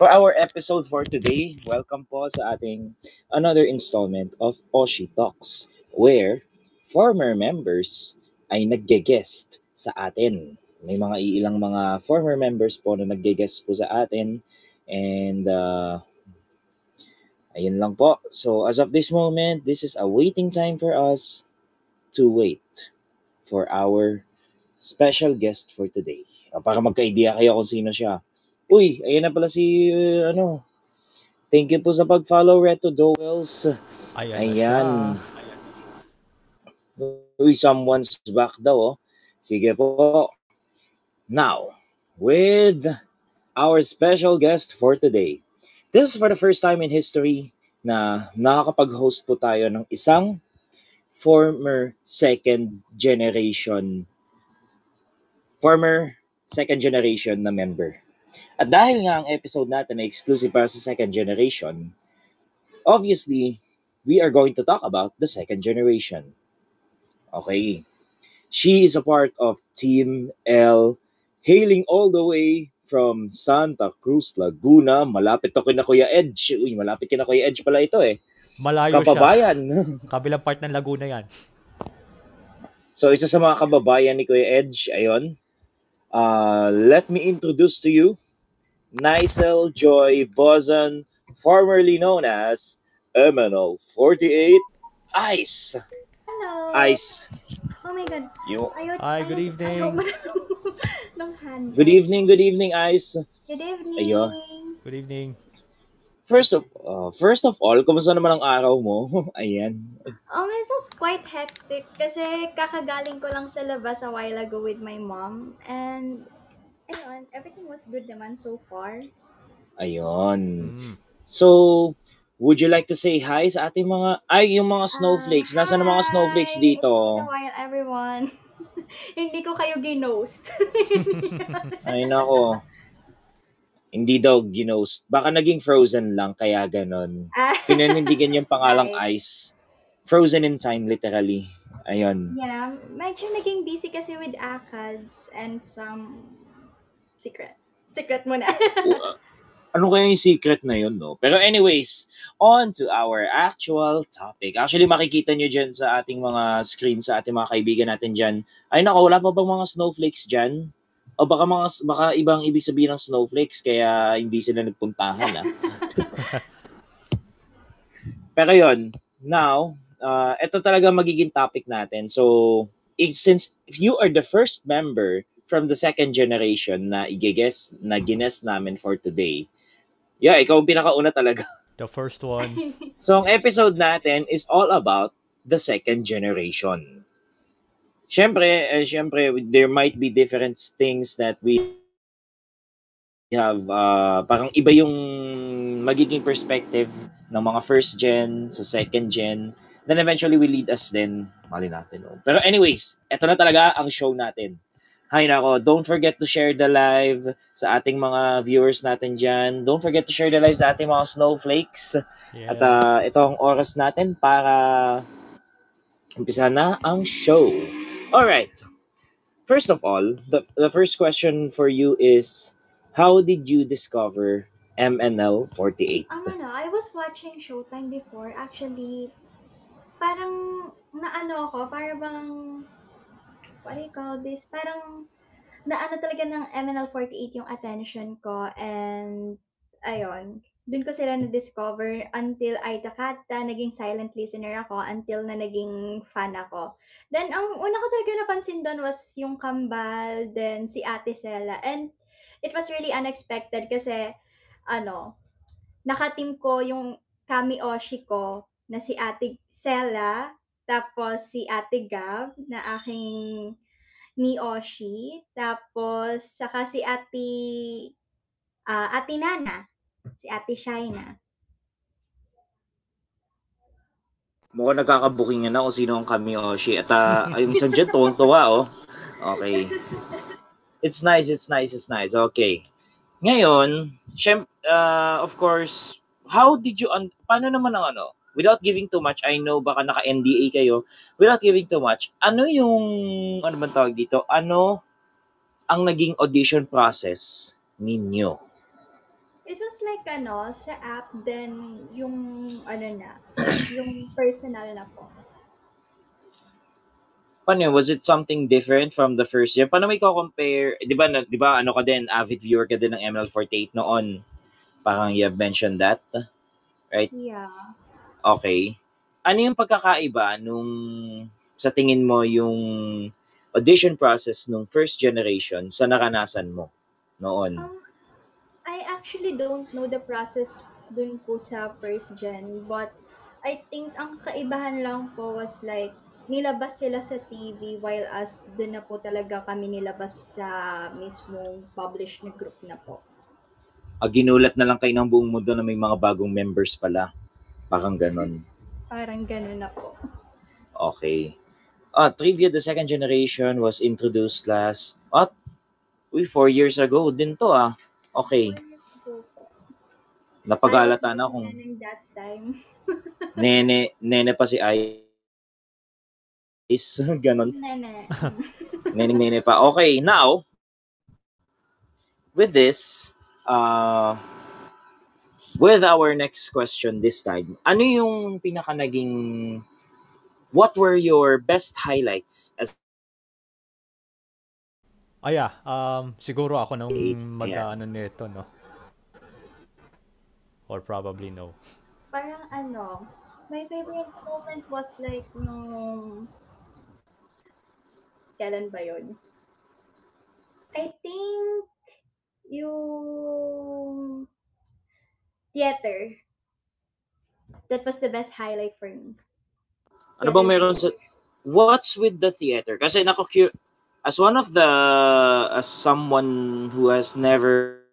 For our episode for today, welcome po sa ating another installment of Oshi Talks, where former members ay nagge-guest sa atin. May mga ilang mga former members po na nagge-guest po sa atin and ayun lang po. So as of this moment, this is a waiting time for us to wait for our special guest for today. Para magka-idea kayo kung sino siya. Uy, ayun na pala si, thank you po sa pag-follow, Reto Dowells. Ayan na siya. Ayan. Uy, someone's back daw, oh. Sige po. Now, with our special guest for today. This is for the first time in history na nakakapag-host po tayo ng isang former second generation na member. At dahil nga ang episode natin ay exclusive para sa second generation, obviously, we are going to talk about the second generation. Okay. She is a part of Team L, hailing all the way from Santa Cruz, Laguna. Malapit to kina Kuya Edge. Uy, malapit kina Kuya Edge pala ito eh. Malayo Kababayan. siya. Kabilang part ng Laguna yan. So, isa sa mga kababayan ni Kuya Edge, ayun. Let me introduce to you Nicel Joy Bozan, formerly known as MNL48 Ice. Hello. Ice. Oh my God. Hi, good evening. Good evening, Ice. Good evening. Ayun. Good evening. First of all, kumusta naman ang araw mo? Ayan. It was quite hectic kasi kakagaling ko lang sa labas a while ago with my mom and ayun, everything was good naman so far. Ayun. So, would you like to say hi sa ating yung mga snowflakes? Nasaan ang mga snowflakes dito? It's been a while, everyone. Hindi ko kayo ginost. Ay, nako. Hindi daw ginost. Baka naging frozen lang, kaya ganon. Pinanindigan yung pangalang Ice. Frozen in time, literally. Ayun. Yeah, medyo naging busy kasi with ACADS and some secret. Secret muna. Ano kaya yung secret na yun, no? Pero anyways, on to our actual topic. Actually, makikita nyo dyan sa ating mga screen, sa ating mga kaibigan natin dyan. Ay, nako, wala pa bang mga snowflakes dyan? O baka ibang ibig sabihin ng snowflakes, kaya hindi sila nagpuntahan, ah. Pero yun, now, ito talaga magiging topic natin. So, since if you are the first member from the second generation na gines namin for today, yeah, ikaw ang pinakauna talaga. The first one. So, ang episode natin is all about the second generation. Siyempre, there might be different things that we have, parang iba yung magiging perspective ng mga first gen sa second gen, then eventually will lead us din, mali natin. No? Pero anyways, eto na talaga ang show natin. Hay nako, don't forget to share the live sa ating mga viewers natin dyan. Don't forget to share the live sa ating mga snowflakes. Yeah. At ito ang oras natin para umpisa na ang show. Alright. First of all, the first question for you is, how did you discover MNL48? I was watching Showtime before. Actually, parang naano ako, parang what do you call this? Parang naano talaga ng MNL48 yung attention ko and ayun, dun ko sila na-discover until ay takata, naging silent listener ako until na naging fan ako. Then, ang una ko talaga napansin doon was yung Kambal, then si Ate Sela. And it was really unexpected kasi, nakateam ko yung Kami Oshi ko na si Ate Sela, tapos si Ate Gab na aking ni Oshi, tapos saka si Ate Nana, si Ate Shaina. Mukhang nagkakabukingan na kung sino ang Kami Oshi. At yung isang dyan, tuwang-tuwa, oh. Okay. It's nice. Okay. Ngayon, of course, how did you, paano naman ang without giving too much, I know baka naka-NDA kayo, without giving too much, ano bang tawag dito? Ano ang naging audition process ninyo? it was like sa app, then yung na, yung personal na po. Paano yun? Was it something different from the first year? Paano may compare? Di ba ano ka din, avid viewer ka din ng ML48 noon? Parang you have mentioned that, right? Yeah. Okay. Ano yung pagkakaiba nung sa tingin mo yung audition process nung first generation sa naranasan mo noon? I actually don't know the process dun po sa first gen, but I think ang kaibahan lang po was like nilabas sila sa TV while as dun na po talaga kami nilabas sa mismong published na group na po. Ginulat na lang kayo ng buong mundo na may mga bagong members pala. Parang ganon. Parang ganun na po. Okay. Trivia, the second generation was introduced last, 4 years ago din to Okay. 4 years ago po. Napagalata na I was kung learning that time. nene pa si Ice. Ganon. Nene. Nene pa. Okay, now, with this, with our next question this time, ano yung pinaka naging, what were your best highlights as Siguro ako nang Yeah. mag-ano nito, no? Or probably no. Parang my favorite moment was like nung kailan ba yun? I think yung theater. That was the best highlight for me. Ano bang meron sa, shows. what's with the theater? Kasi as one of the, as someone who has never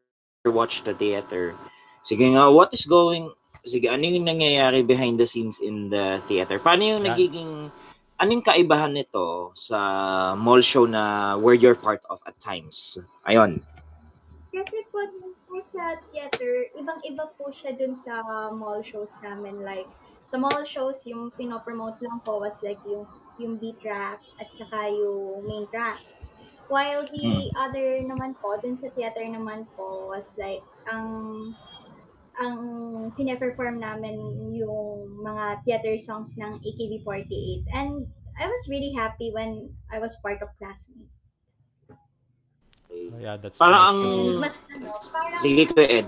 watched the theater, sige nga, ano yung nangyayari behind the scenes in the theater? Paano yung Yan. anong kaibahan nito sa mall show na where you're part of at times? Ayun. Kasi po dun po sa theater, ibang-iba po siya dun sa mall shows namin. Like, sa mall shows, yung pinopromote lang po was like yung B track at saka yung main track. While the other naman po, dun sa theater naman po was like, ang pine-perform namin yung mga theater songs ng AKB48. And I was really happy when I was part of Classmate. Yeah, that's Parang nice to hear. And parang Sige ko, Ed.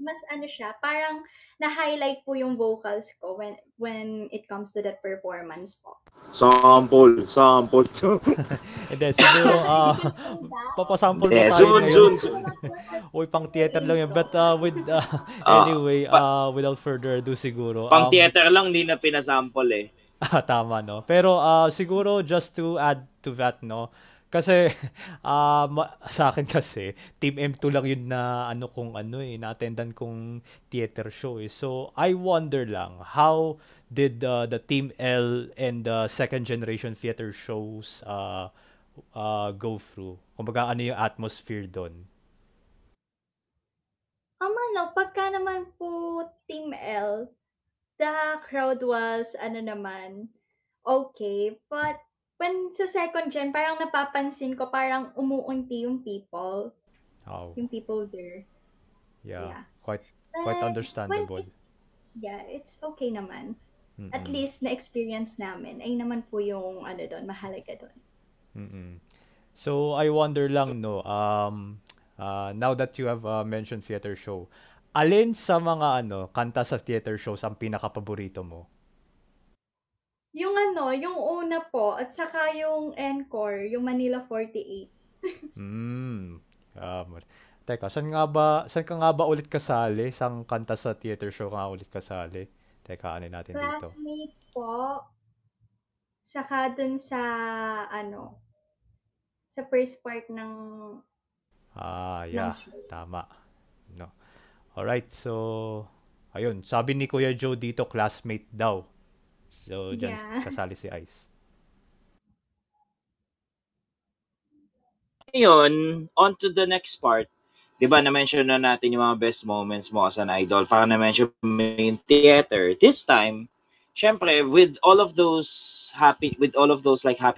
mas siya, parang na-highlight po yung vocals ko when it comes to that performance po. Sample. Hindi, siguro, papasample mo tayo Soon. ngayon. Uy, pang theater lang yun. But anyway, without further ado siguro. Pang theater lang, hindi na pinasample eh. Tama, no? Pero siguro just to add to that, no? Kasi sa akin kasi Team M2 lang yun na na-attendan kong theater show eh. So I wonder lang how did the Team L and the second generation theater shows go through. Kumbaga ano yung atmosphere doon. Pagka naman po Team L, the crowd was okay, but when sa second gen, parang napapansin ko parang umuunti yung people. Oh. Yung people there. Yeah. Quite understandable. It's okay naman. At least na-experience namin ay naman po yung doon, mahalaga doon. So I wonder lang now that you have mentioned theater show, alin sa mga kanta sa theater shows ang pinaka-paborito mo? Yung yung una po, at saka yung encore, yung Manila 48. Teka, saan ka nga ba ulit kasali? Sang kanta sa theater show ka nga ulit kasali? Teka, ano natin dito? Classmate po, saka dun sa, sa first part ng... Yeah, tama. No. Alright, so, ayun, sabi ni Kuya Joe dito, classmate daw. So, dyan kasali si Ice. Ngayon, on to the next part. Diba, na-mention na natin yung mga best moments mo as an idol. Para na-mention mo yung theater. This time, syempre, with all of those happy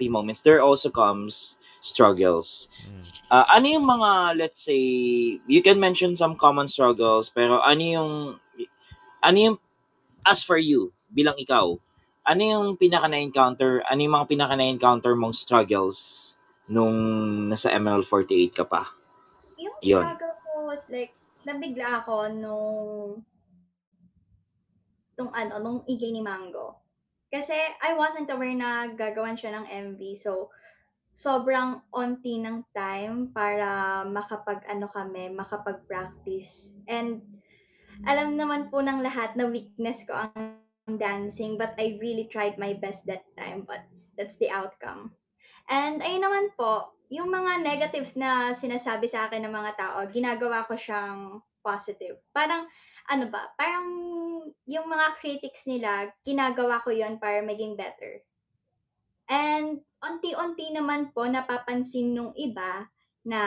moments, there also comes struggles. Mm. Ano yung mga, let's say, you can mention some common struggles, pero ano yung, as for you, bilang ikaw, ano yung mga pinaka na-encounter mong struggles nung nasa ML48 ka pa? Yung Yun. struggle ko was like, nabigla ako nung igay ni Mango. Kasi I wasn't aware na gagawan siya ng MV. So, sobrang onti ng time para makapag-practice. And alam naman po ng lahat na weakness ko ang dancing, but I really tried my best that time, but that's the outcome. And ayun naman po, yung mga negatives na sinasabi sa akin ng mga tao, ginagawa ko siyang positive. Parang yung mga critics nila, ginagawa ko yon para maging better. And unti-unti naman po napapansin nung iba na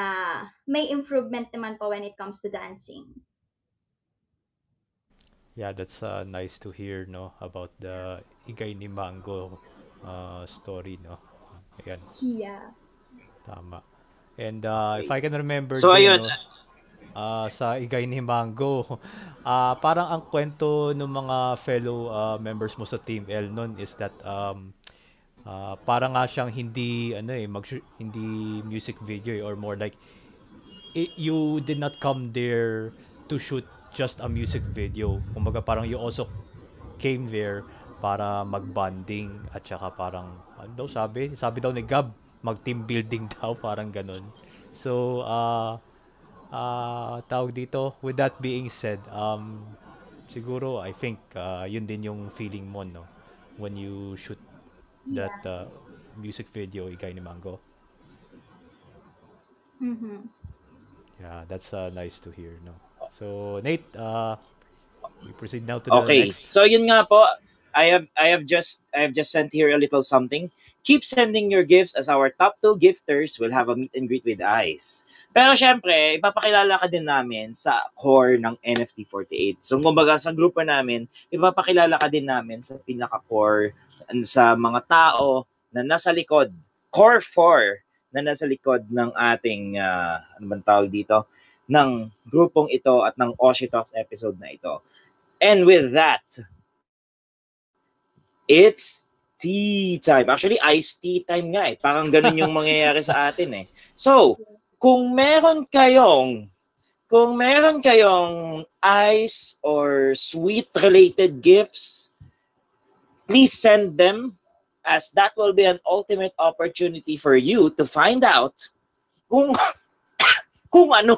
may improvement naman po when it comes to dancing. Yeah, that's nice to hear, no, about the Igay ni Mango story, no. Ayan, Yeah. tama. And if Okay. I can remember So, din, ayun. no, sa Igay ni Mango, parang ang kwento ng mga fellow members mo sa Team L nun is that parang nga siyang hindi music video or more like you did not come there to shoot just a music video. Kumbaga parang you also came there para mag-bonding at saka parang ano daw sabi daw ni Gab mag-team building daw parang ganun. So tawag dito, with that being said, siguro I think yun din yung feeling mo, no, when you shoot that Yeah. music video Igay ni Mango. Mm-hmm. Yeah, that's nice to hear, no. So Nate, we proceed now to the Okay. next. So, yun nga po. I have just sent here a little something. Keep sending your gifts as our top 2 gifters will have a meet and greet with Ice. Pero syempre, ipapakilala ka din namin sa core ng NFT48. So, kumbaga sa grupo namin, ipapakilala ka din namin sa pinaka-core, sa mga tao na nasa likod, core 4 na nasa likod ng ating, ano bang tawag dito, ng grupong ito at ng Oshi Talks episode na ito. And with that, it's tea time. Actually, iced tea time nga eh. Parang ganun yung mangyayari sa atin eh. So, kung meron kayong ice or sweet related gifts, please send them, as that will be an ultimate opportunity for you to find out kung kung ano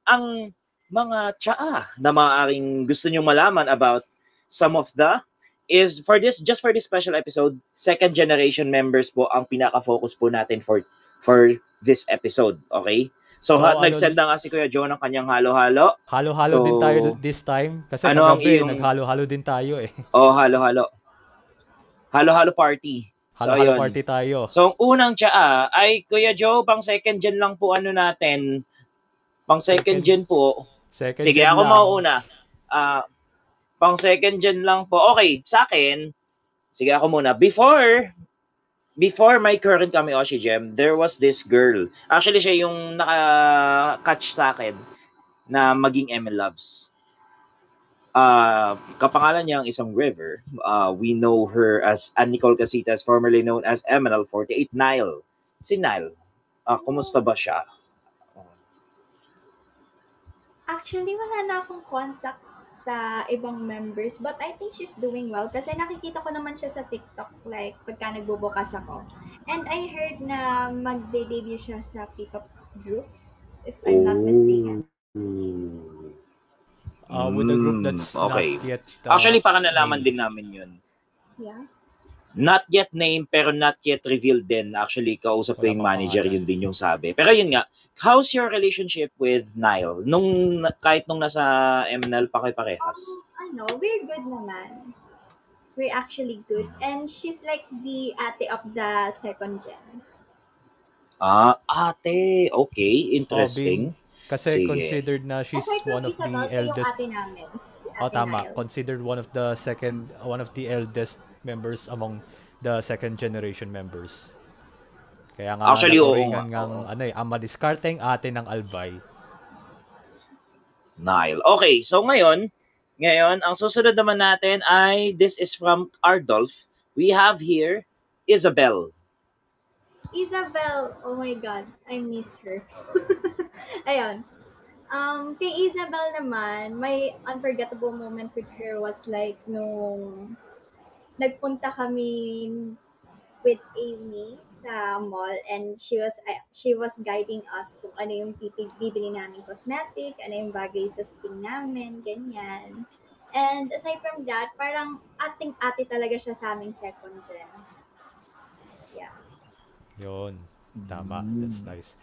ang mga tsaa na maaaring gusto nyo malaman about some of the just for this special episode, second generation members po ang pinaka-focus po natin for this episode, okay? So, So, nag-send na nga si Kuya Joe ng kanyang halo-halo. halo-halo So, din tayo this time kasi ano ang kagabi iyong naghalo-halo din tayo eh. halo-halo. Halo-halo party. So, Halo-halo ayun. party tayo. So, ang unang tsaa ay Kuya Joe, pang second gen lang po ano natin. Pang second gen po. Second Sige, gen ako lang. mauuna. Pang second gen lang po. Okay, sa akin, sige ako muna. Before my current Kami Oshi Gem, there was this girl. Actually, siya yung naka-catch sa akin na maging ML Loves. Kapangalan niya ang isang River. We know her as Ann Nicole Casitas, formerly known as ML48 Nile. Si Nile, kumusta ba siya? Actually, wala na akong contacts sa ibang members, but I think she's doing well kasi nakikita ko naman siya sa TikTok like pagka nagbubukas ako. And I heard na magde-debut siya sa P-pop group, if I'm not mistaken. With a group that's okay. not yet Actually, para nalaman named. din namin yun. Yeah. Not yet named, pero not yet revealed din. Actually, kausap ko Wala yung pang manager, pangalan. yun din yung sabi. Pero yun nga, how's your relationship with Nile? Kahit nung nasa MNL pa kayo parehas? We're good naman. We're actually good. And she's like the ate of the second gen. Ate. Okay, interesting. Kasi Sige. considered na she's Aside from one of the Isabel, siya yung eldest. ate namin. Si Ate Tama. Nile. Considered one of the eldest members among the second generation members. Kaya nga Actually, oo naturingan nga. ngang ano ang madiskarte ang ate ng Albay. Nile. Okay, so ngayon, ang susunod naman natin ay, this is from Ardolph. We have here, Isabel. Isabel, oh my God, I miss her. Ayun. Kay Isabel naman, my unforgettable moment with her was like nung nagpunta kami with Amy sa mall and she was guiding us kung ano yung bibili namin cosmetic, ano yung bagay sa skin namin, ganyan. And aside from that, parang ating-ate talaga siya sa aming second gen. Yeah. Yun. Tama. That's nice.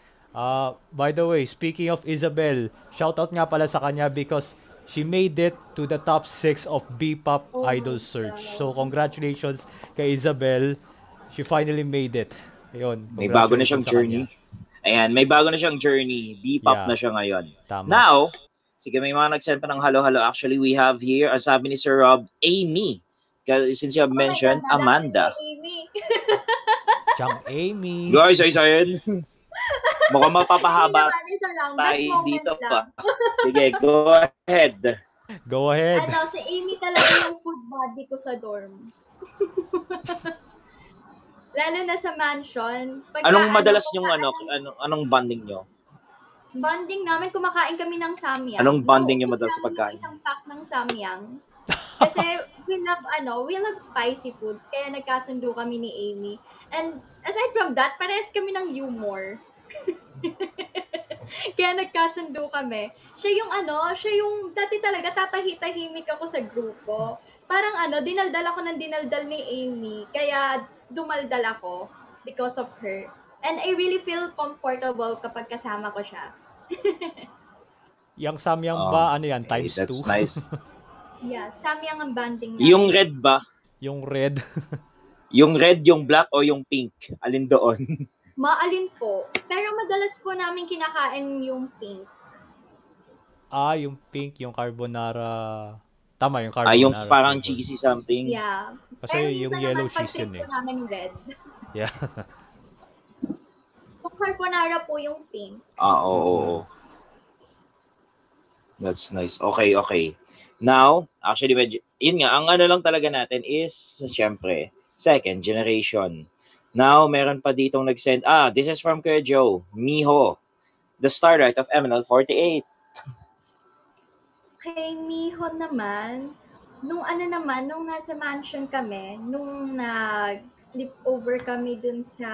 By the way, speaking of Isabel, shoutout nga pala sa kanya because she made it to the top 6 of B-pop Oh idol my search. God. So congratulations kay Isabel. She finally made it. Ayun, May bago na siyang congratulations sa journey. kanya. Ayan, may bago na siyang journey. B-pop Yeah. na siya ngayon. Tama. Now, sige, may mga nag-send pa ng halo-halo. Actually, we have here, ang sabi ni Sir Rob, Amy. Since you have Oh my mentioned, God, Amanda. Amy. Chang Amy. Guys, ayun. Mukhang mapapahaba Hindi naman, lang. tayo Best moment dito lang. pa. Sige, go ahead. Go ahead. Ano, si Amy talaga yung food buddy ko sa dorm. Lalo na sa mansion. Anong madalas yung anong bonding nyo? Bonding namin, kumakain kami ng samyang. Anong bonding nyo Naubos madalas sa namin pagkain? yung isang pack ng samyang. Kasi we love spicy foods. Kaya nagkasundo kami ni Amy. And aside from that, parehas kami ng humor. Kaya nagkasundo kami. Siya yung dati talaga tatahi-tahimik ako sa grupo. Parang dinaldal ako ng dinaldal ni Amy. Kaya dumaldal ako because of her. And I really feel comfortable kapag kasama ko siya. Yang samyang ba, ano yan, Okay, times 2? that's nice. Yeah, samyang ang banding namin. Yung red ba? Yung red. Yung red, yung black, o yung pink? Alin doon? Maalin po. Pero madalas po namin kinakain yung pink. Yung pink, yung carbonara. Tama, yung carbonara. Yung parang flavor. cheesy something. Yeah. Kasi Pero yung minsan yellow naman, cheese pag-trip yun po namin yung red. Yeah. Kung carbonara po yung pink. Oo. That's nice. Okay. Now, actually, yun nga, ang lang talaga natin is, syempre, second generation. Now, meron pa ditong nag-send, this is from Kuya Joe, Miho, the starlight of MNL48. Kay Miho naman, nung nasa mansion kami, nung nag-sleepover kami dun sa,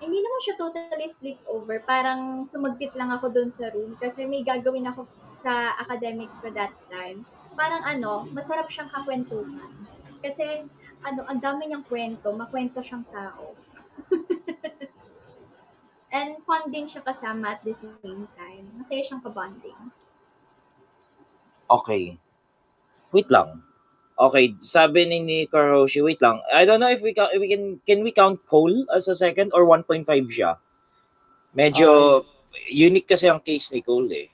hindi naman siya totally sleepover, parang sumagtit lang ako dun sa room kasi may gagawin ako sa academics ko that time. Parang masarap siyang kakwentuhan. Kasi ang dami niyang kwento, makwento siyang tao. And fun din siya kasama at the same time. Masaya siyang kabonding. Okay. Wait lang. Okay, sabi ni Karoshi, wait lang. I don't know if we can we count Cole as a second or 1.5 siya? Medyo unique kasi ang case ni Cole eh.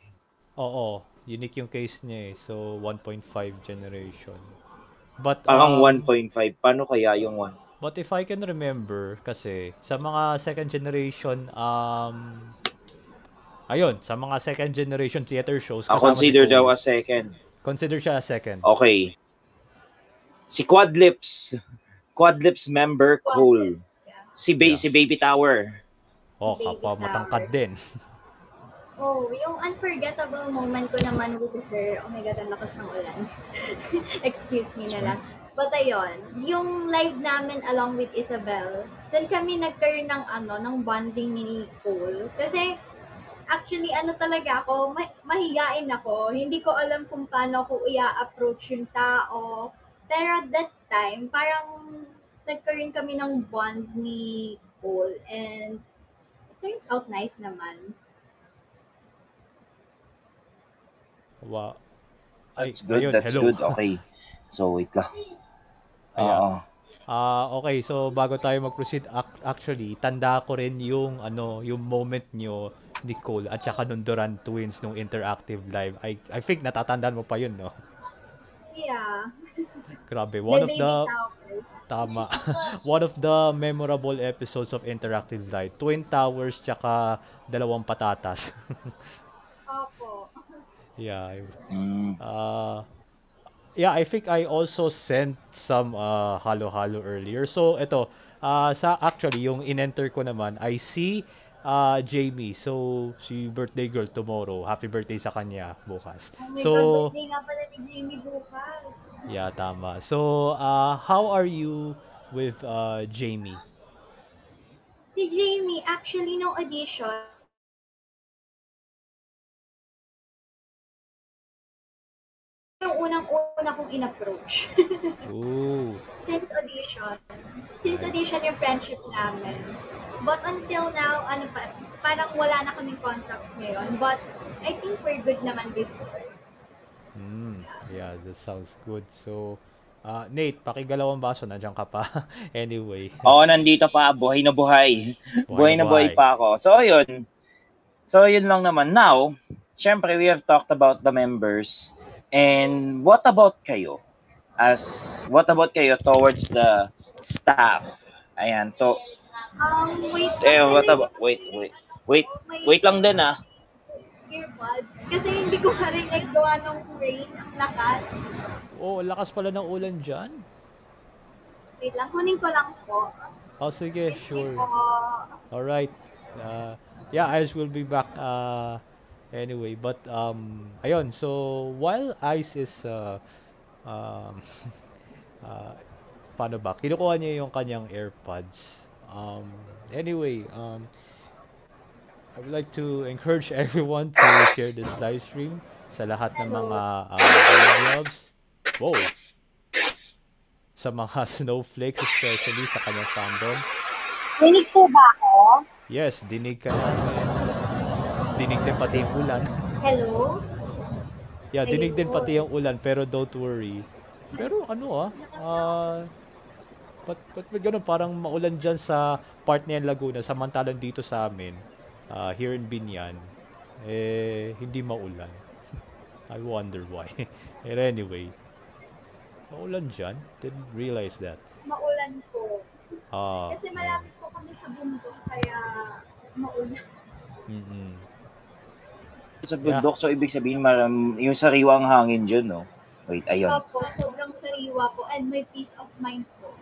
Oo, unique yung case niya eh. So 1.5 generation. But Parang 1.5. Paano kaya yung 1? But if I can remember kasi sa mga second generation sa mga second generation theater shows Consider daw as second. Consider siya as second. Okay. Si Quadlips member Cole. Si Baby Tower. Oh, kapwa matangkad din. Yung unforgettable moment ko naman with her. Oh my God, ang lakas ng ulan. Excuse me na lang. But ayun, yung live namin along with Isabel, dun kami nagkaroon ng bonding ni Cole. Kasi actually, talaga ako, mahiyain ako. Hindi ko alam kung paano ako i-approach yung tao. Pero at that time, parang nagkaroon kami ng bond ni Cole. And it turns out nice naman. Wow. That's good. Hello. Good. Okay. So, wait lang. Ayan. Okay, so bago tayo mag-proceed, actually, tanda ko rin yung moment nyo ni Cole at saka nung Duran Twins nung interactive live. I think natatandaan mo pa yun, no? Yeah, Grabe, the one of baby the tower. tama. One of the memorable episodes of Interactive Light. Twin Towers tsaka dalawang patatas. Opo. Yeah. Mm. Uh, yeah, I think I also sent some halo-halo earlier. So, ito, sa actually, yung in-enter ko naman, I see Jamie. So, si birthday girl tomorrow. Happy birthday sa kanya bukas. Oh my God, So, birthday nga pala ni Jamie bukas. yeah, tama. So, how are you with Jamie? Si Jamie, actually, nung audition, yung unang-una kong in-approach. Ooh. Since audition. Since Nice. audition yung friendship namin. But until now, ano pa, parang wala na kaming contacts ngayon. But I think we're good naman before. Yeah, that sounds good. So, Nate, pakigalaw ang baso. Nandiyan ka pa. Anyway, Oo, nandito pa, buhay na buhay. buhay na Buhay na buhay buhay. pa ako. So, ayun. So, yun lang naman. Now, syempre, we have talked about the members. And what about kayo? What about kayo towards the staff? Ayan, Wait lang what tuloy about, kasi wait, may wait lang din ah. earbuds. Kasi hindi ko marinig gawa ng rain, ang lakas. Oh, lakas pala ng ulan dyan. Wait lang, kunin ko lang po. Oh, sige, Excuse me sure. po. Alright. Yeah, Ice will be back anyway. But, ayun. So, while Ice is, um, uh, paano ba? Kinukuha niya yung kanyang AirPods. Anyway, I would like to encourage everyone to share this live stream sa lahat ng mga Hello. gloves. Wow! Sa mga snowflakes, especially sa kanyang fandom. Rinig po ba ako? Yes, dinig ka namin. Dinig din pati yung ulan. Hello? Yeah, dinig din Ayun. pati yung ulan, pero don't worry. Pero ano ba't ganun parang maulan dyan sa part niyan Laguna, samantalang dito sa amin, here in Binyan, hindi maulan. I wonder why. But anyway, maulan dyan? Didn't realize that. Maulan po. Kasi Ayun. malapit po kami sa bundok, kaya maulan. Mm-mm. Sa Yeah, bundok, so ibig sabihin, yung sariwang hangin dyan, no? Wait, ayun. Opo, sobrang sariwa po and may peace of mind po.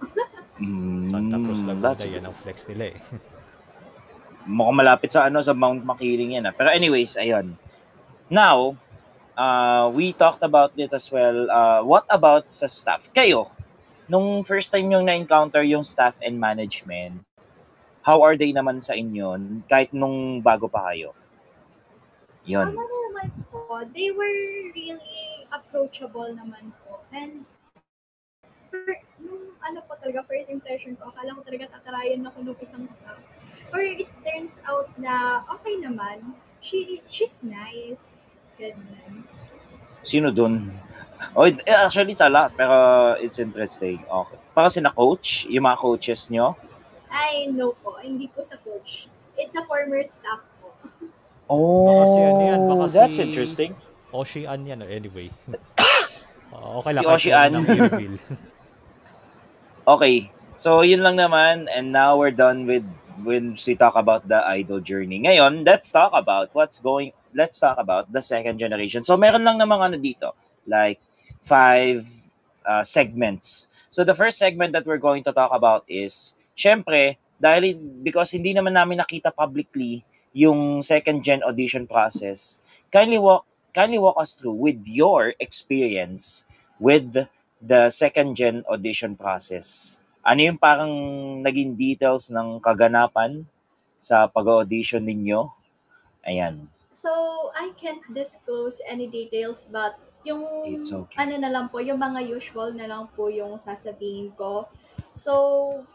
Santa Cruz Laguna, That's yan ang flex nila eh. mukhang malapit sa sa Mount Makiling yan. Pero anyways, ayun. Now, we talked about it as well. What about sa staff? Kayo, nung first time yung na-encounter yung staff and management, how are they naman sa inyo kahit nung bago pa kayo? Yun. Ano naman po, they were really approachable naman po. And nung ano po talaga, first impression ko, akala ko talaga tatarayan ako ng isang staff. Or it turns out na okay naman. She's nice. Ganun. Sino dun? Oh, actually sa lahat, pero it's interesting. Okay. Para si na coach, yung mga coaches nyo. Ay, no po. Hindi po sa coach. It's a former staff po. Baka si ano yan, baka That's si interesting. Oshi An yan. Anyway. Okay lang, Si kahit Oshi huwag An. nang i-reveal. Okay. So, yun lang naman. And now we're done with when we talk about the idol journey. Ngayon, let's talk about the second generation. So, meron lang namang dito. Like, 5 segments. So, the first segment that we're going to talk about is, syempre, because hindi naman namin nakita publicly yung second gen audition process, kindly walk us through with your experience with the second gen audition process. Ano yung parang naging details ng kaganapan sa pag-audition ninyo? Ayan. So, I can't disclose any details but yung It's okay. ano na lang po, yung mga usual na lang po yung sasabihin ko. So,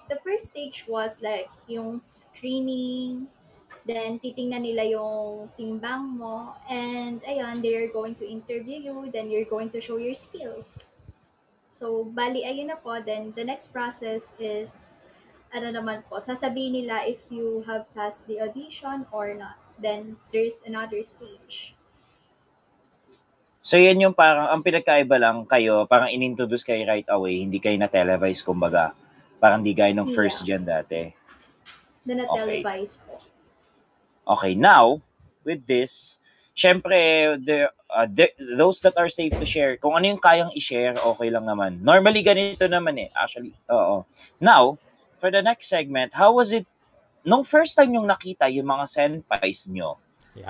the first stage was like yung screening, then titingnan nila yung timbang mo, and ayun, they're going to interview you, then you're going to show your skills. So, bali ayun na po, then the next process is ano naman po, sasabihin nila if you have passed the audition or not. Then there's another stage. So, yan yung parang, ang pinagkaiba lang kayo, parang inintroduce kayo right away, hindi kayo na-televise, kumbaga. Parang di gaya ng first Yeah. gen dati. Na Okay. na-televise po. Okay, now, with this, syempre, those that are safe to share, kung ano yung kayang i-share, okay lang naman. Normally, ganito naman actually. Oo. Now, for the next segment, how was it, nung first time yung nakita yung mga senpais nyo,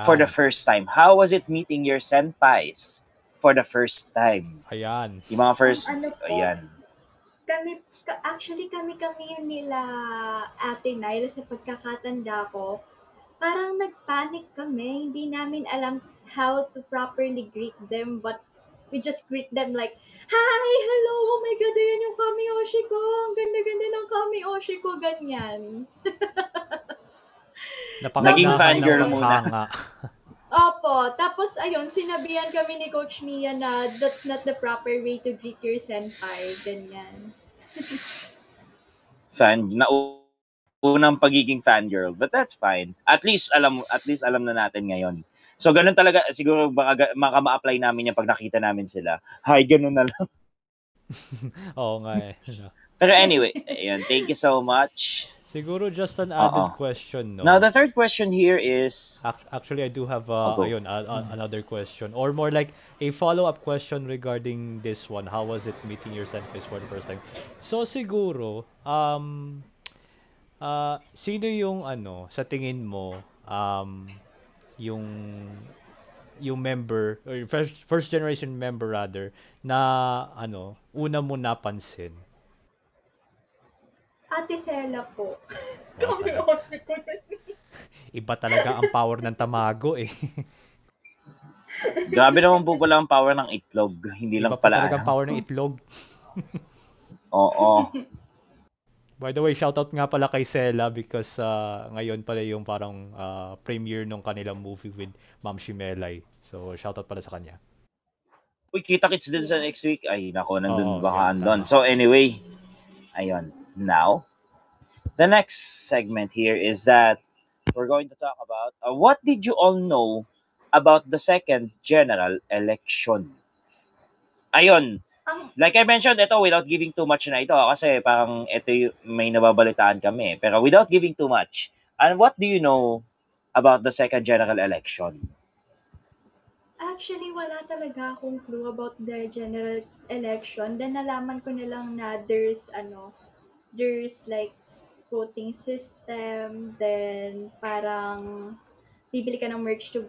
for the Yan. first time, how was it meeting your senpais for the first time? Ayan. Yung mga first, Ano po, ayan. actually kami yun nila Ate Nile sa pagkakatanda ko. Parang nagpanic kami. Hindi namin alam how to properly greet them, but we just greet them like, "Hi! Hello! Oh my God! Ayan yung Kami-Oshi ko! Ang ganda-ganda ng Kami-Oshi ko!" Ganyan. Naging Napanganahan ng fangirl muna. paghanga. Opo. Tapos, ayun, sinabihan kami ni Coach Mia na that's not the proper way to greet your senpai. Ganyan. Unang pagiging fangirl, but that's fine. At least alam na natin ngayon. So ganun talaga siguro baka ma-apply namin yan pag nakita namin sila. Hi, ganun na lang. Oo nga eh. Pero anyway, ayan, thank you so much. Siguro just an added question, no? Now the third question here is Actually, I do have go. another question, or more like a follow-up question regarding this one. How was it meeting your senpais for the first time? So siguro, sino yung sa tingin mo, yung member or first generation member rather na una mo napansin? Ate Sela po. Wow, Kami-Oshi ko yun. iba talaga ang power ng tamago eh. grabe naman po pala ang power ng itlog. Hindi Iba lang pa pala. talaga ang power ng itlog. Oo. By the way, shoutout nga pala kay Sela because ngayon pala yung parang premiere nung kanilang movie with Ma'am Shimelay. So, shoutout pala sa kanya. Uy, kita-kits din sa next week. Ay, nako, nandun Oo, baka yan, andun. tama. So anyway, ayun. Now, the next segment here is that we're going to talk about what did you all know about the second general election? Ayun. Like I mentioned, ito without giving too much na ito kasi parang ito may nababalitaan kami. Pero without giving too much, and what do you know about the second general election? Actually, wala talaga akong clue about the general election. Then nalaman ko na lang na there's like voting system, then parang bibili ka ng merch to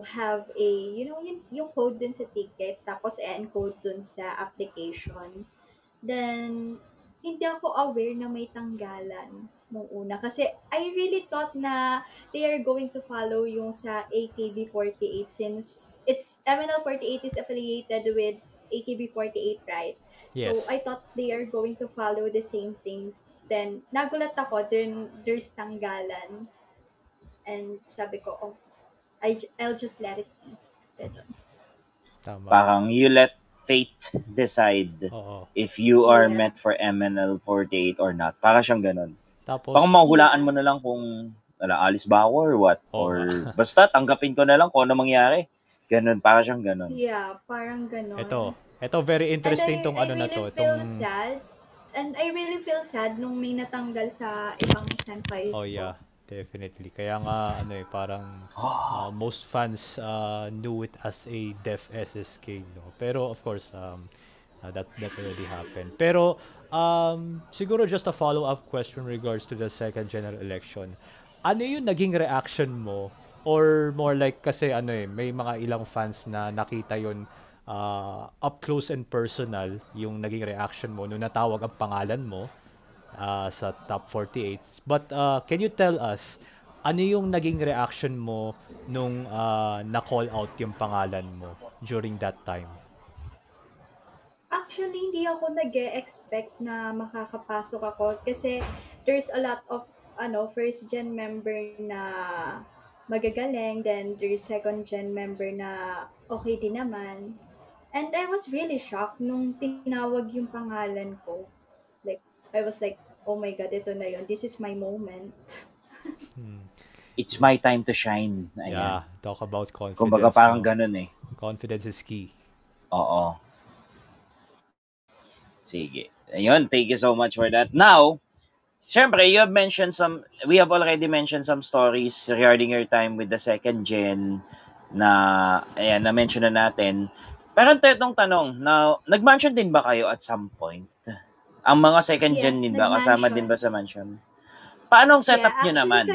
have a, yung code dun sa ticket, tapos encode dun sa application. Then, hindi ako aware na may tanggalan nung una. Kasi I really thought na they are going to follow yung sa AKB48 since MNL48 is affiliated with AKB48, right? So, Yes. I thought they are going to follow the same things. Then, nagulat ako, then there's tanggalan. And sabi ko, oh, I'll just let it be. Ganun. Tama. Parang you let fate decide Oo. if you are Yeah. meant for MNL48 or not. Para siyang ganun. Tapos, Baka mahulaan mo na lang kung alis ba ako or what. Oo Or nga. basta tanggapin ko na lang kung ano mangyari. Ganun, para siyang ganun. Yeah, parang ganun. ito very interesting tong I na really to. feel Itong, sad. And I really feel sad nung may natanggal sa ibang senpais oh ko. yeah, definitely. Kaya nga, parang most fans knew it as a deaf SSK, no? Pero of course, that already happened. Pero siguro just a follow-up question regards to the second general election. Ano yung naging reaction mo? Or more like kasi may mga ilang fans na nakita yon up close and personal yung naging reaction mo nung natawag ang pangalan mo sa top 48. But can you tell us ano yung naging reaction mo nung na-call out yung pangalan mo during that time? Actually, hindi ako nag-expect na makakapasok ako kasi there's a lot of first gen member na magagaling, then there's second gen member na okay din naman. And I was really shocked nung tinawag yung pangalan ko. Like, I was like, oh my God, ito na yun. This is my moment. It's my time to shine. Ayan. Yeah, talk about confidence. Kumbaga parang no? ganun eh. Confidence is key. Oo. Sige. Ayun, thank you so much for that. Now, syempre, we have already mentioned some stories regarding your time with the second gen na, ayan, na-mention na natin. Pero itong tanong, na, nag-mansion din ba kayo at some point? Ang mga second gen din ba? Kasama din ba sa mansion? Paano ang setup nyo naman?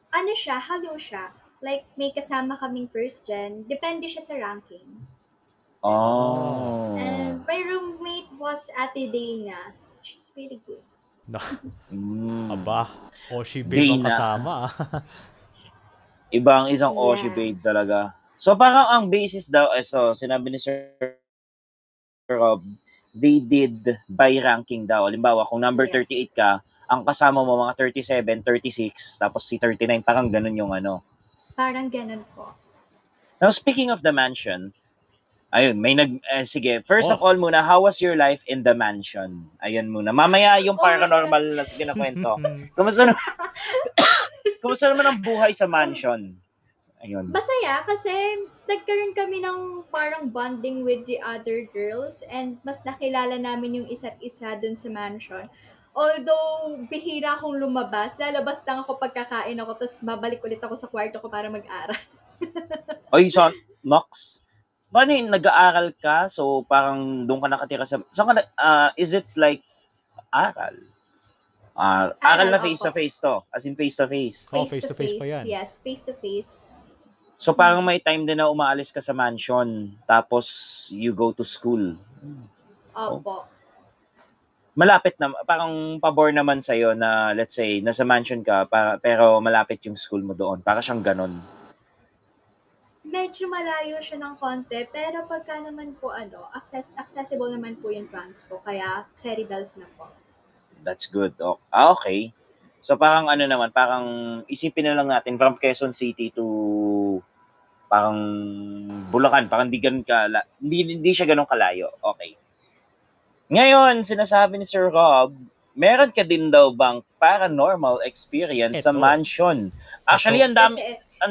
Ano siya, halo siya. Like, may kasama kaming first gen. Depende siya sa ranking. Oh. And my roommate was Ate Dana. She's really good. Aba, Oshi Babe ang kasama. Ibang isang Oshi Babe talaga. So parang ang basis daw, so sinabi ni Sir Rob, they did by ranking daw. Halimbawa, kung number 38 ka, ang kasama mo mga 37, 36, tapos si 39, parang ganun yung ano. Parang ganun po. Now, speaking of the mansion, ayun, sige, first of all muna, how was your life in the mansion? Ayun muna. Mamaya yung paranormal na kinakwento. Kumusta naman ang buhay sa mansion? Ayun. Masaya kasi nagkaroon kami ng parang bonding with the other girls and mas nakilala namin yung isa't isa dun sa mansion. Although, bihira akong lumabas, lalabas lang ako pagkakain ako tapos babalik ulit ako sa kwarto ko para mag-aral. Oy, so, Nox, paano yung nag-aaral ka? So, parang doon ka nakatira sa... So, is it like aral? Aral na face-to-face to? As in face-to-face? Face-to-face pa yan. Yes, face-to-face. So, parang may time din na umaalis ka sa mansion tapos you go to school. Opo. Malapit na, parang pabor naman sa'yo na, let's say, nasa mansion ka, pero malapit yung school mo doon. Para siyang ganon. Medyo malayo siya ng konti, pero pagka naman po, accessible naman po yung transpo, kaya ferry bells na po. That's good. Okay. So, parang parang isipin na lang natin from Quezon City to parang Bulacan, parang hindi siya ganun kalayo. Okay. Ngayon, sinasabi ni Sir Rob, meron ka din daw bang paranormal experience sa mansion? Actually, ang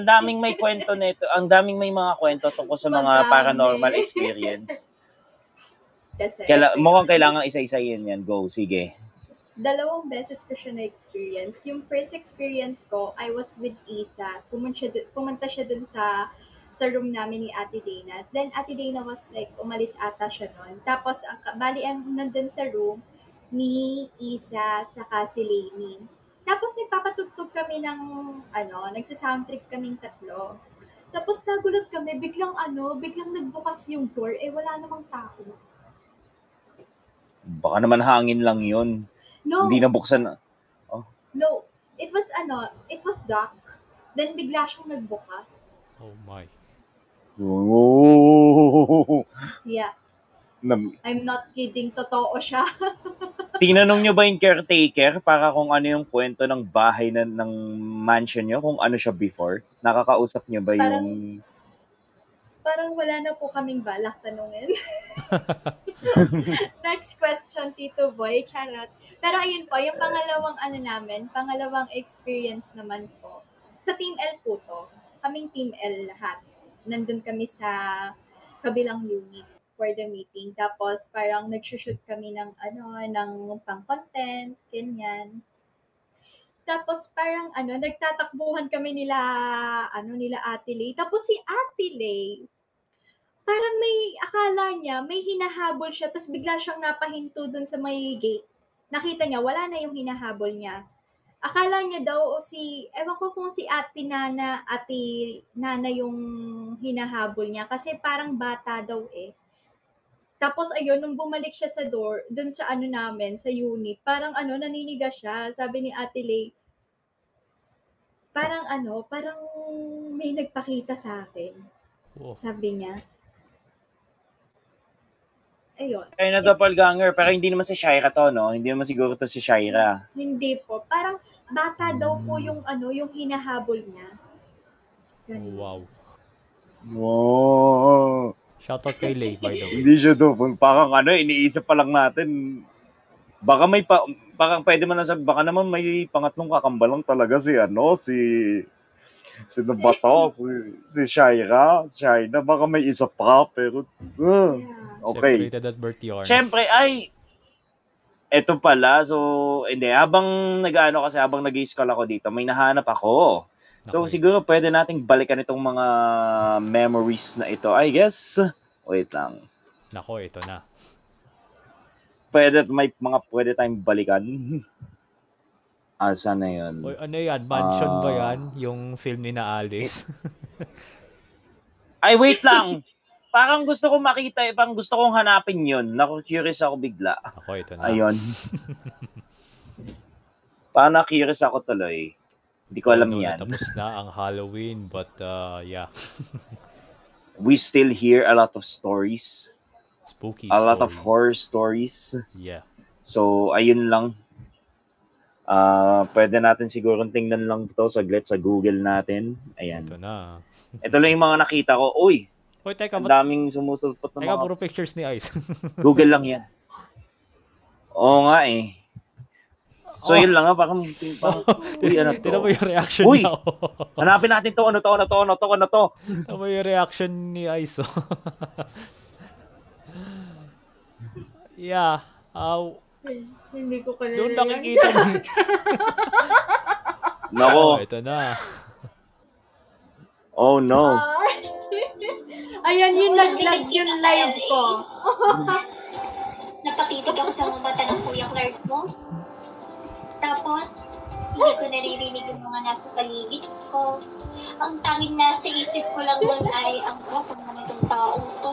daming may kwento nito, ang daming may mga kwento tungkol sa mga paranormal experience. Mukhang kailangan isa-isayin yan. Go, sige. 2 beses ko siya na-experience. Yung first experience ko, I was with Isa. Pumunta siya dun sa room namin ni Ate Dana. Then, Ate Dana was like, umalis ata siya nun. Tapos, bali ang nandun sa room ni Isa saka si Lainey. Tapos, nagpapatugtog kami ng, nagsa-soundtrip kaming 3. Tapos, nagulat kami, biglang nagbukas yung door, wala namang tao. Baka naman hangin lang yun. No. Hindi nabuksan. No. It was dark. Then, bigla siyang nagbukas. Oh my. Oh. Yeah. I'm not kidding. Totoo siya. Tinanong nyo ba yung caretaker para kung ano yung kwento ng bahay ng mansion nyo? Kung ano siya before? Nakakausap nyo ba yung... Parang wala na po kaming balak tanungin. Next question, Tito Boy. Charot. Pero ayun po, yung pangalawang experience naman po. Sa Team L po to. Kaming Team L lahat. Nandun kami sa kabilang unit for the meeting. Tapos parang nag-shoot kami ng pang-content, ganyan. Tapos parang nagtatakbuhan kami nila Ate Lay. Tapos si Ate Lay, parang may akala niya, may hinahabol siya, tapos bigla siyang napahinto dun sa may gate. Nakita niya, wala na yung hinahabol niya. Akala niya daw ewan ko kung si Ate Nana yung hinahabol niya kasi parang bata daw eh. Tapos ayun, nung bumalik siya sa door, dun sa namin, sa unit, parang naninigas siya. Sabi ni Ate Lay, parang may nagpakita sa akin. Oh. Sabi niya. Ayun. Kaya na doppelganger, pero hindi naman si Shaira to, no? Hindi naman siguro to si Shaira. Hindi po. Parang bata daw po yung yung hinahabol niya. Ganun. Wow. Wow. Shoutout kay Lay, by the way. Hindi siya to. Parang iniisip pa lang natin. Baka parang pwede man nasabi, baka naman may pangatlong kakamba lang talaga si Sino ba to? Si Shaira? Shaina? Baka may isa pa, pero... okay. Separated at birth yarns. Siyempre, eto pala. So, hindi. Habang nag-i-scroll ako dito, may nahanap ako. So, Okay. siguro pwede nating balikan itong mga memories na ito. I guess, wait lang. Nako, ito na. May mga pwede tayong balikan. Asa na yun? Oy, ano yan? Mansion ba yan? Yung film ni na Alice? Ay, wait lang. Parang gusto kong makita, parang gusto kong hanapin yun. Naku-curious ako bigla. Ako, ito na. Ayun. Parang na-curious ako tuloy. Hindi ko alam yan. Tapos na ang Halloween, but yeah. We still hear a lot of stories. Spooky A lot of stories. horror stories. Yeah. So, ayun lang. Pwede natin siguro tingnan lang ito saglit sa Google natin. Ayan. Ito na. Ito lang yung mga nakita ko. Uy, Hoy, teka, ang daming sumusulpot na teka, mga... puro pictures ni Ice. Google lang yan. Oo nga eh. So, yun lang nga. Parang uy, ano to? Tira mo yung reaction Uy! niya. Hanapin natin to. Ano to? Tira mo yung reaction ni Ice. Yeah. Hindi ko kalala. Doon nakikita mo. Nako. Ito na. Oh no. Ayan yung nag-lag yung live ko. Napatitig ako sa mga mata ng Kuya Clark mo. Tapos, hindi ko naririnig yung mga nasa paligid ko. Ang tanging nasa isip ko lang nun ay, ang guwapo naman itong taong to.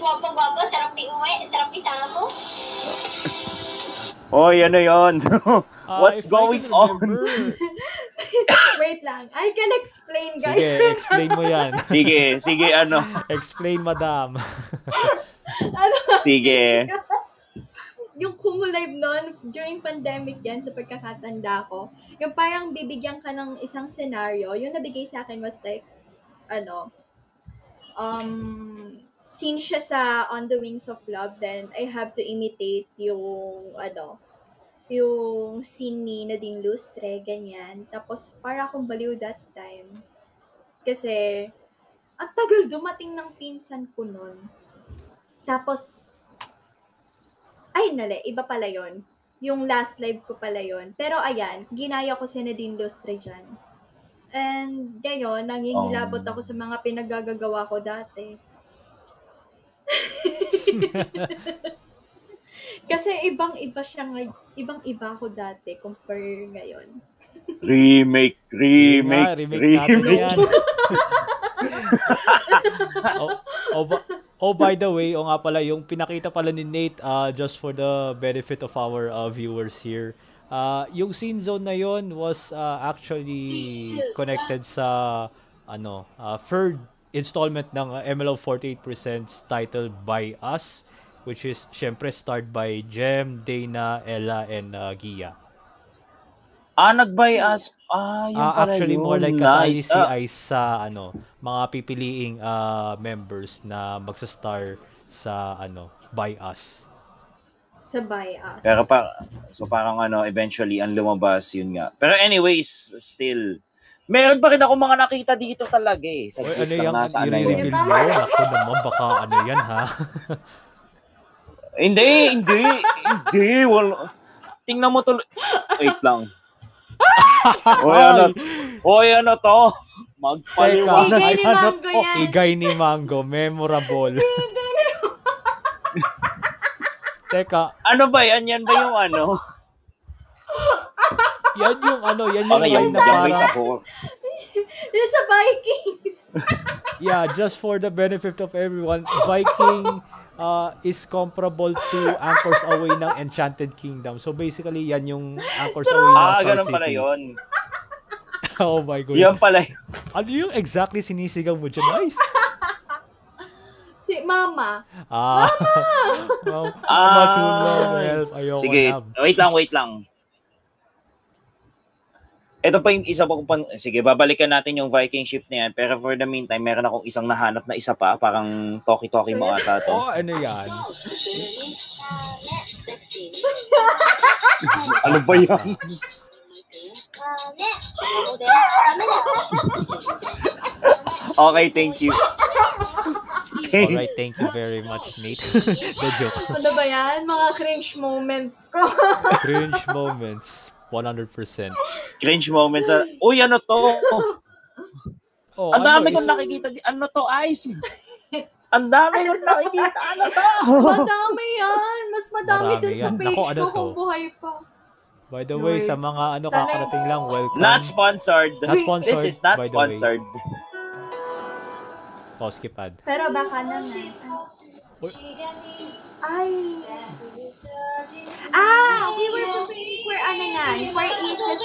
Guwapo, sarap iuwi, sarap isama. Oy, ano yun? What's If I going can on? remember. Wait lang. I can explain, guys. Sige, explain mo yan. Sige, ano? Explain, madam. Ano? Sige. Yung Kumu Live noon, during pandemic yan, sa pagkakatanda ko, yung parang bibigyan ka ng isang scenario, yung nabigay sa akin was like, scene siya sa On the Wings of Love, then I have to imitate yung scene ni Nadine Lustre, ganyan. Tapos, para akong baliw that time. Kasi, ang tagal dumating ng pinsan ko nun. Tapos, iba pala yon. Yung last live ko pala yon. Pero ayan, ginaya ko si Nadine Lustre dyan. And ngayon, nangingilabot ako sa mga pinaggagawa ko dati. Kasi ibang-iba ako dati compare ngayon. Remake Natin yan. By the way, nga pala, yung pinakita pala ni Nate, just for the benefit of our viewers here, yung scene zone na yon was actually connected sa third installment ng MLO 48 Presents titled By Us, which is syempre starred by Jem, Dana, Ella, and Gia. Nag-buy us. Yun pala Actually, yun. more like Nice. kasali si Ice sa mga pipiliing members na magsastar sa By Us. Sa By Us. Pero parang eventually ang lumabas yun nga. Pero anyways, still meron pa rin ako mga nakita dito talaga eh. Sa Oy, group lang nasa i-reveal mo? Ako naman, baka yan ha? Hindi. Wala. Tingnan mo tuloy. Wait lang. Oy, ano to? Magpaliwanag. Igay ni Mango yan. Igay ni Mango, memorable. Teka. Ano ba yan? Yan ba yung Yan yung yan yung Okay, line na yan ba yung parang, Yung sa Vikings. yeah, just for the benefit of everyone, Viking is comparable to Anchors Away ng Enchanted Kingdom. So basically, yan yung Anchors Away ng Star ganun City. pala yun. Oh my goodness. Yan pala yun. Ano yung exactly sinisigaw mo dyan, Ice? Si Mama. Mama to love, help, ayoko Sige, na. wait lang. Ito pa yung isa pa sige, babalikan natin yung Viking ship na yan. Pero for the meantime, meron akong isang nahanap na isa pa. Parang toki-toki mo ata to. Ano yan? Ano ba yan? Okay, thank you. Alright, thank you very much, Nate. The joke. Ano ba yan? Mga cringe moments ko. Cringe moments. 100%. Cringe moments. Uy, ano to? Oh, Ang dami ano, kong nakikita. Ano to, Ice? Ang dami kong nakikita. Ano to? Madami yan. Mas madami Marami dun sa yan. page Naku, ano ko to? kung buhay pa. By the way, Lord. sa mga Sana- kakarating lang, welcome. Not sponsored. Not sponsored, This is not by the way. sponsored. Pause skip ad. Pero baka naman. Ay. We were for ano na, for Isis,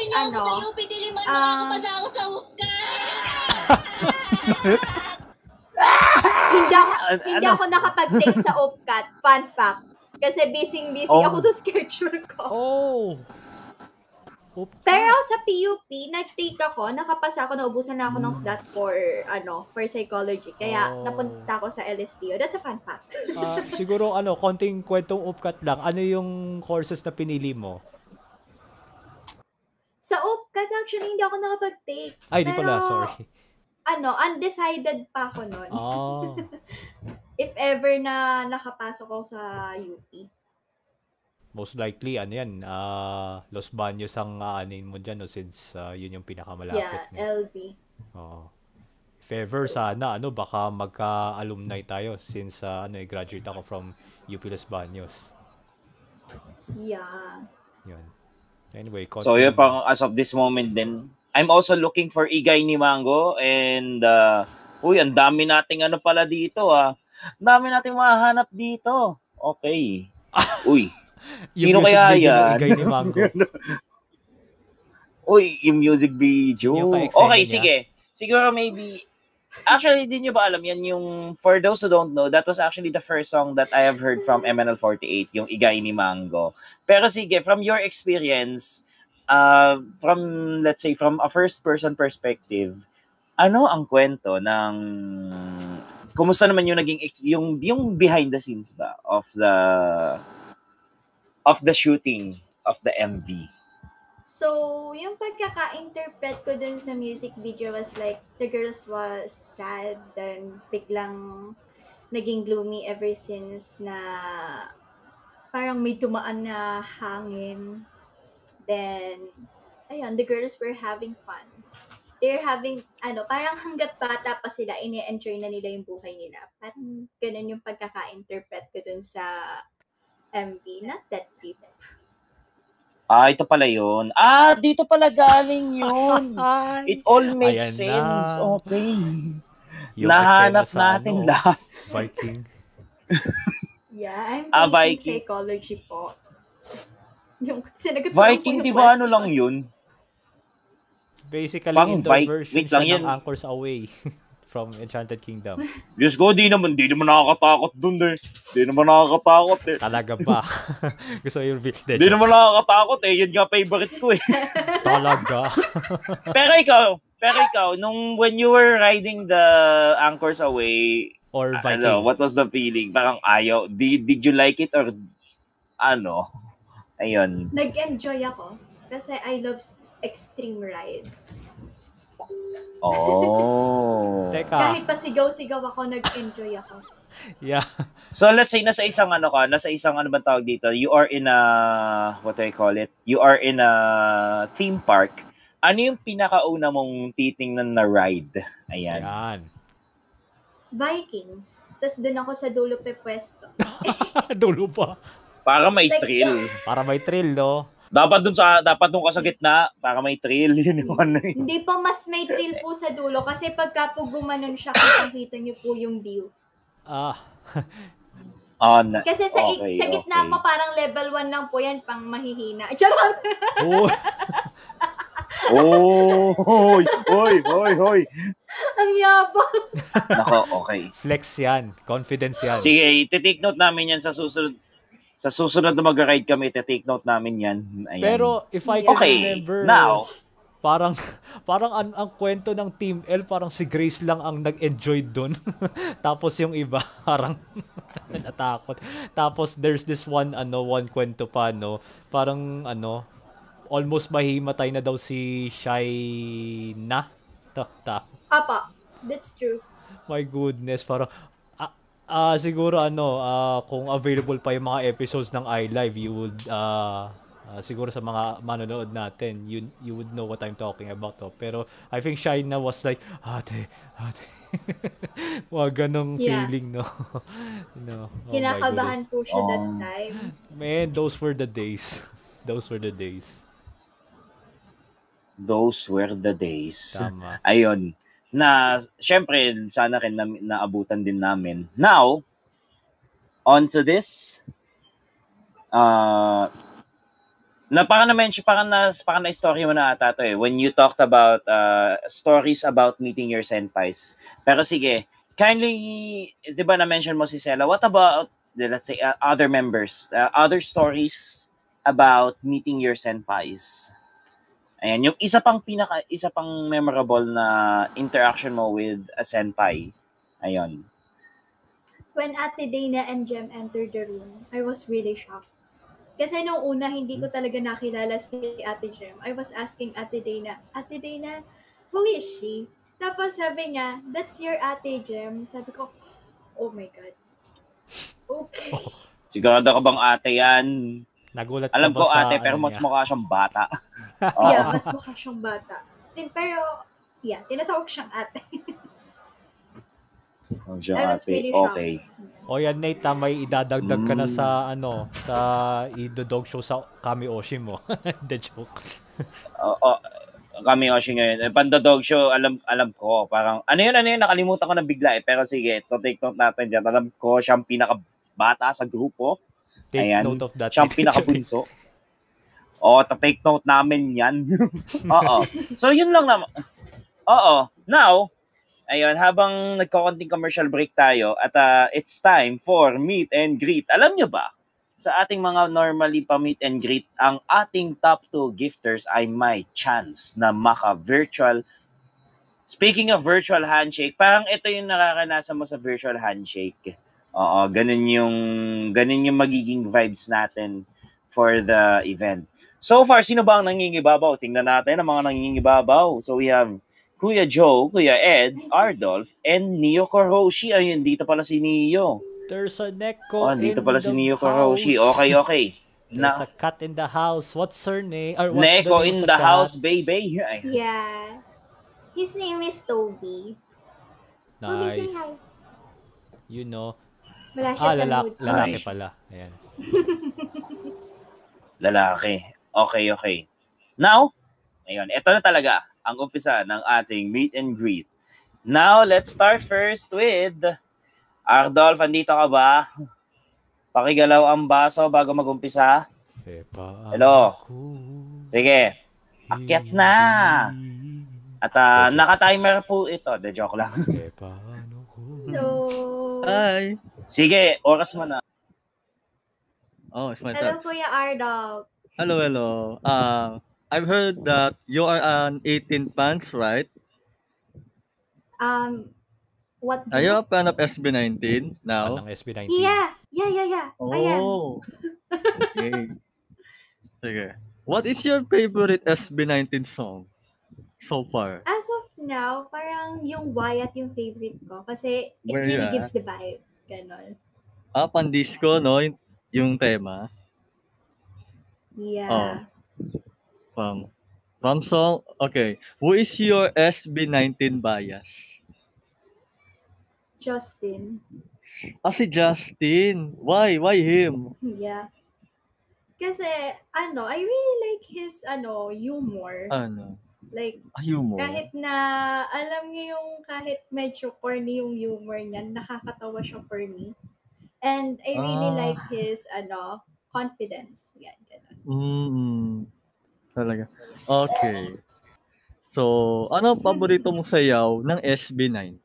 hindi ako nakapag-take sa OPCAT. Fun fact. Kasi busy ako sa schedule ko. Oh! Pero sa PUP, nag-take ako, nakapasa ako, naubusan na ako ng SDAT for psychology. Kaya napunta ako sa LSPO. That's a fun fact. Siguro konting kwentong upcut lang. Ano yung courses na pinili mo? Sa OPCAT, actually, hindi ako nakapag-take. Ay, di pala, sorry. Undecided pa ako nun. Oh. If ever na nakapasok ako sa UP. Most likely, Los Baños ang aanin mo dyan, no, since yun yung pinakamalapit. Yeah, LB. Oo. If ever, sana, baka magka-alumni tayo since, graduate ako from UP Los Baños. Yeah. Yun. Anyway, So yun pang as of this moment din. I'm also looking for Igay ni Mango and ang dami nating pala dito Ang dami nating mahanap dito. Okay. Uy. Sino kaya yan? Igay ni Mango. Uy, yung music video. Yung pa-eksena Okay, niya. sige. Siguro maybe actually, di nyo ba alam yan yung, for those who don't know, that was actually the first song that I have heard from MNL48, yung Igay ni Mango. Pero sige, from your experience, let's say, from a first-person perspective, ano ang kwento ng, kumusta naman yung naging, yung behind the scenes ba of the shooting of the MV? So, yung pagkaka-interpret ko dun sa music video was like, the girls was sad, then biglang naging gloomy ever since na parang may tumaan na hangin. Then, ayun, the girls were having fun. They're having, parang hanggat bata pa sila, ini-enjoy na nila yung buhay nila. Parang ganun yung pagkaka-interpret ko dun sa MV. Not that deep. Ito pala yun. Dito pala galing yun. It all makes Ayan sense. na. Okay. Yung Nahanap eksena sa natin lahat. Viking. Yeah, I'm taking Viking. psychology po. Yung sinagot Viking, di ba lang yun? Basically, Pang indoor Viking. version Wait lang siya yan. ng Anchors Away from Enchanted Kingdom. Diyos ko, di naman nakakatakot dun eh. Di naman nakakatakot eh. Talaga ba? Gusto yung Di naman nakakatakot eh. Yun nga favorite ko eh. Talaga. Pero ikaw, when you were riding the Anchors Away, Or Viking. what was the feeling? Parang ayaw. Did you like it or Ayun. Nag-enjoy ako kasi I love extreme rides. Oh. Teka. Kahit pa sigaw-sigaw ako, nag-enjoy ako. Yeah. So let's say nasa isang ano ba tawag dito? You are in a, what do I call it? You are in a theme park. Ano yung pinakauna mong titingnan na ride? Ayan. Yan. Vikings. Tapos doon ako sa dulo pwesto. Dulo pa. Para may Like, thrill. Para may thrill, no? Dapat doon ka sa gitna para may thrill. Yun yung ano yun. Hindi pa mas may thrill po sa dulo kasi pagka po gumanon siya, kitang-kita niyo po yung view. Kasi sa gitna po parang level 1 lang po yan, pang mahihina. Charot! Hoy. Ang yabang. Nako, okay. Flex yan. Confidence yan. Sige, iti-take note namin yan sa susunod. Sa susunod na mag-ride kami, iti-take note namin yan. Ayan. Pero if I can remember, now, parang ang kwento ng Team L, parang si Grace lang ang nag-enjoy doon. Tapos yung iba, parang natakot. Tapos there's this one kwento pa, no? Parang almost mahimatay na daw si Shaina. Apa, that's true. My goodness, parang siguro kung available pa yung mga episodes ng iLive, you would siguro sa mga manonood natin, you would know what I'm talking about. Pero I think Shaina was like, ate. Mga ganong Yeah. feeling, no? No. Oh my Kinakabahan goodness. po siya that time. Man, those were the days. Those were the days. Those were the days. Tama. Ayun. Na, syempre, sana rin naabutan din namin. Now, on to this. Parang na-story mo na ata to eh. When you talked about stories about meeting your senpais. Pero sige, kindly, di ba na-mention mo si Sela, what about, let's say, other members? Other stories about meeting your senpais? Ayan, yung isa pang memorable na interaction mo with a senpai. Ayun. When Ate Dana and Jem entered the room, I was really shocked. Kasi nung una, hindi ko talaga nakilala si Ate Jem. I was asking Ate Dana, who is she? Tapos sabi niya, that's your Ate Jem. Sabi ko, oh my God. Okay. Sigurado ka bang ate yan? Nagulat ka Alam ba ko sa ate, pero mas niya? mukha siyang bata. Yeah, mas mukha siyang bata. Pero, yeah, tinatawag siyang ate. I was really shocked. Okay. O yan, Nate, may idadagdag ka na sa sa idodog show sa Kami Oshi mo. The joke. Kami Oshi ngayon. Pandodog show, alam ko. Parang, ano yun, nakalimutan ko na bigla eh. Pero sige, to take note natin dyan. Alam ko, siyang pinakabata sa grupo. Take Ayan. note of that. Siyang pinakabunso. Take note namin yan. Oo. So, yun lang naman. Oo. Now, ayun, habang nagko-konting commercial break tayo at it's time for meet and greet. Alam nyo ba, sa ating mga normally pa-meet and greet, ang ating top 2 gifters ay may chance na maka-virtual. Speaking of virtual handshake, parang ito yung nakakanasan mo sa virtual handshake. Oo, ganun yung magiging vibes natin for the event. So far, sino ba ang nangingibabaw? Tingnan natin ang mga nangingibabaw. So we have Kuya Joe, Kuya Ed, Ardolf, and Neo Koroshi. Ayun, dito pala si Neo. There's a Neko Dito in pala the si Neo house. Koroshi. Okay. There's a cat in the house. What's her name? Or what's Neko the name in of the cat? house, baby. Yeah. His name is Toby. Toby, say Nice. hi. You know. Wala siya sa mood. Lalaki Ay. pala. Ayan. Lalaki. Okay. Now, ayun, ito na talaga ang umpisa ng ating meet and greet. Now, let's start first with Ardolf, andito ka ba? Pakigalaw ang baso bago mag-umpisa. Hello. Sige. Akyat na. At naka-timer po ito. De joke lang. No. Hi. Sige, oras mo na. Oh, it's my Hello, turn. Kuya Ardolf. Hello. I've heard that you are an 18 pants, right? What? Are you a fan of SB19 now? Ng SB19. Yeah. I am. Oh. Okay. Sige. What is your favorite SB19 song so far? As of now, parang yung Wyatt yung favorite ko. Kasi it Where really you gives at? the vibe. Ganon. Pandisco, no? Yung tema. Yeah. From song, okay. Who is your SB19 bias? Justin. Si Justin. Why him? Yeah. Kasi, I really like his, humor. Like, Humor. kahit na, alam niyo yung kahit medyo corny yung humor niya, nakakatawa siya for me. And I really like his, confidence. Yan, ganun. Talaga. Okay. So, ano paborito mong sayaw ng SB19?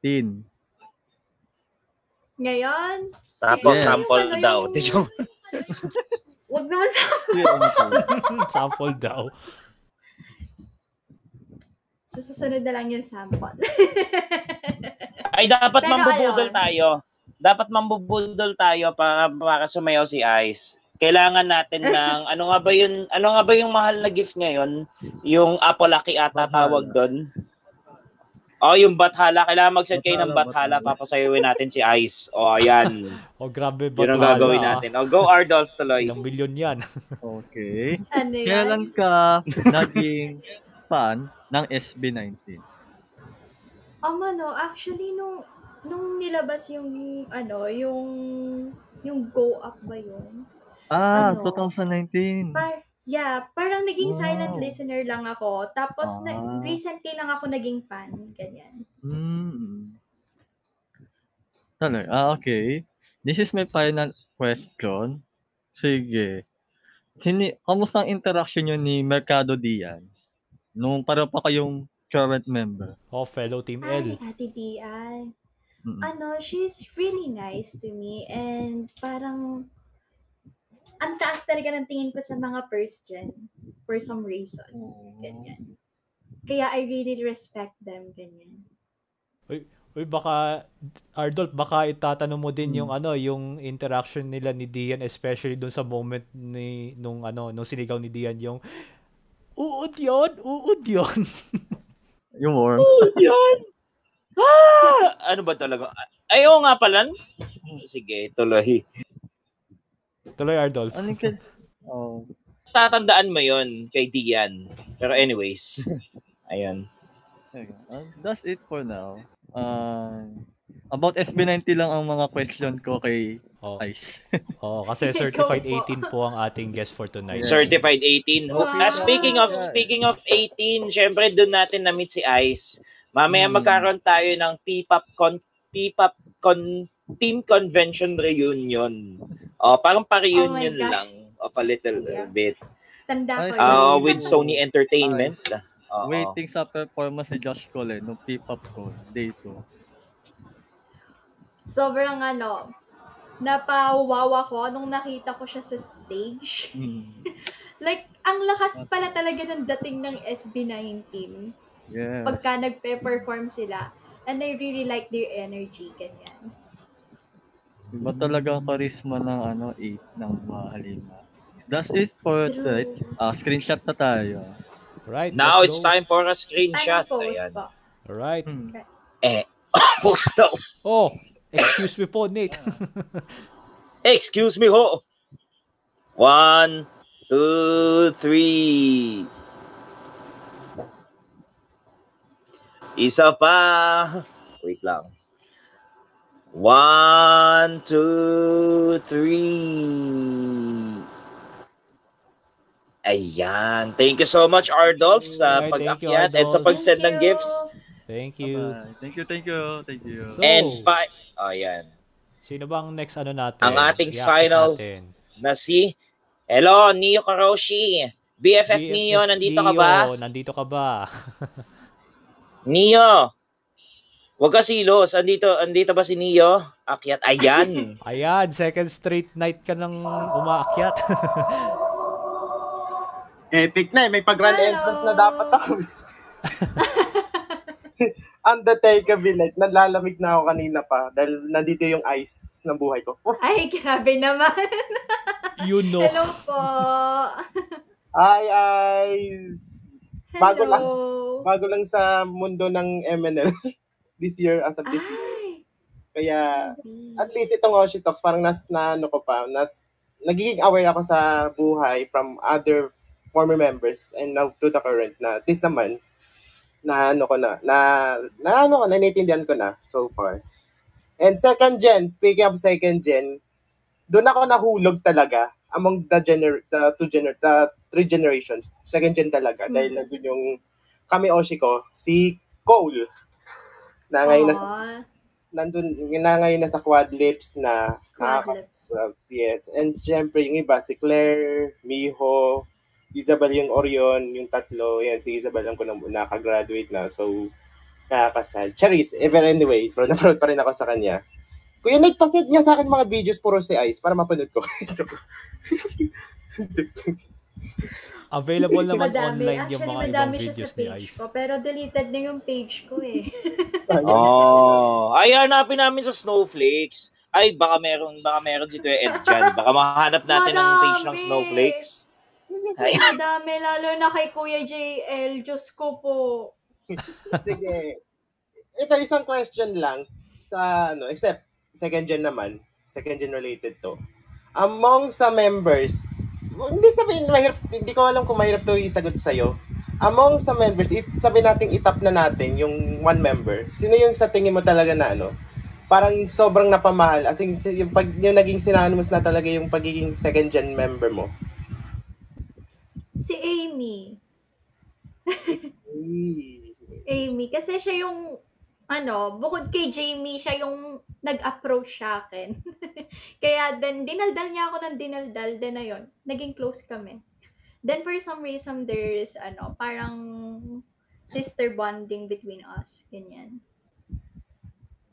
Ngayon, Tapos Yes. sample yung daw. De joke. Wag naman sa... Sample daw. Sa susunod na lang yung sample. Ay, dapat Pero mambubudol tayo. Dapat mambubudol tayo para sumayaw si Ice. kailangan natin ng ano nga ba yung mahal na gift ngayon? Yung Apolaki ata tawag doon. Yung Bathala. Kailangan mag-set kayo ng Bathala. Papasayawin natin si Ice. Ayan. Grabe Yun ang Bathala. gagawin natin. Go Ardolph tuloy. Ilang milyon yan. Okay. Ano yan? Kailan ka naging fan ng SB19? Actually, nung nilabas yung Go Up ba yun? 2019. Parang naging silent Wow. listener lang ako. Tapos, Ah. recently lang ako naging fan. Ganyan. Okay. This is my final question. Sige. Kamusta ang interaction nyo ni Mercado Dian? Nung pareho pa kayong current member? Fellow Team Ay, L. Ate Dian. Mm-mm. She's really nice to me. And parang, ang taas talaga ng tingin ko sa mga first gen. For some reason. Ganyan. Kaya I really respect them. Ganyan. Uy, baka Ardolph, baka itatanong mo din yung yung interaction nila ni Dian, especially doon sa moment nung sinigaw ni Dian yung uud yun. Yung warm. Yun. Ano ba talaga? Oo nga pala. Sige, tuloy. Tuloy, Ardolph. Tatandaan mo yon kay Dian. Pero anyways. Ayun. That's it for now. About SB90 lang ang mga question ko kay Ice. Kasi certified 18 po ang ating guest for tonight. Yes. Certified 18. Wow. Speaking of 18, syempre doon natin na-meet si Ice. Mamaya magkaroon tayo ng team convention reunion. Parang pa-reunion God. lang of a little bit. Tanda ko. With Sony Entertainment. Waiting sa performance ni Josh Cole nung P-pop ko, day 2. Sobrang napawawa ko nung nakita ko siya sa stage. Like, ang lakas pala talaga ng dating ng SB19 Yes. pagka nagpe-perform sila. And I really like their energy, ganyan. Iba talaga ang charisma ng 8 ng Halima. That's it for tonight. Screenshot na tayo. Right. Now let's it's go. time for a screenshot. Post Ayan. po. Alright. Post daw. Excuse me po, Nate. Excuse me ho. 1, 2, 3. Isa pa. Wait lang. 1, 2, 3. Ayan. Thank you so much, Ardolph, sa Alright, thank you, pag-akyat at sa Ardolph. pag-send ng gifts. Thank you. Bye. Thank you. So, Ayan. sino bang next natin? Ang ating I-accept final natin. na si Hello, Neo Karoshi. BFF Neo, nandito ka ba? Nandito ka ba? Neo. Huwag ka silos. Andito ba si Neo? Akyat. Ayan. Ayan, second straight night ka nang umaakyat. Epic na eh. May pag-grand Hello. entrance na dapat ako. Undertaker Village. Nalalamig na ako kanina pa dahil nandito yung ice ng buhay ko. Ay, grabe naman. You know. Hello po. Hi, Ice! Bago lang. Hello. Bago lang sa mundo ng MNL this year, as of this year. Ay. Kaya, at least itong Oshi Talks, parang nagiging aware ako sa buhay from other former members and now to the current na at least naman, naiintindihan ko na so far. And second gen, speaking of second gen, doon ako nahulog talaga among the three generations. Second gen talaga dahil nandun yung kami Oshi ko, si Cole na ngayon na sa Quad Lips na yes. And syempre yung iba, si Claire, Miho, Isabel yung Orion, yung tatlo, yan, si Isabel ang ko nakagraduate na. So, nakakasad. Charis, anyway, proud pa rin ako sa kanya. Kuya, nagpasend niya sa akin mga videos puro si Ice para mapanood ko. Available naman online Actually, yung mga ibang madami siya videos sa ni page Ice. ko, pero deleted na yung page ko eh. Ay, hanapin namin sa Snowflakes. Ay, baka meron si Kuya Ed dyan. Baka mahanap natin ang page ng Madami. Snowflakes. Ay, Madami, lalo na kay Kuya JL. Diyos ko po. Sige. Ito, isang question lang. Sa, except, second gen naman. Second gen related to. Among sa members, hindi sabihin, hindi ko alam kung mahirap to isagot sa'yo. Among sa members, sabi natin itap na natin yung one member. Sino yung sa tingin mo talaga na parang sobrang napamahal, as in, yung naging synonymous na talaga yung pagiging second gen member mo? Si Amy. Amy. Kasi siya yung, bukod kay Jamie, siya yung nag-approach sa akin. Kaya then, dinaldal niya ako ng dinaldal. Then, ayun, naging close kami. Then, for some reason, there's, parang sister bonding between us. Ganyan.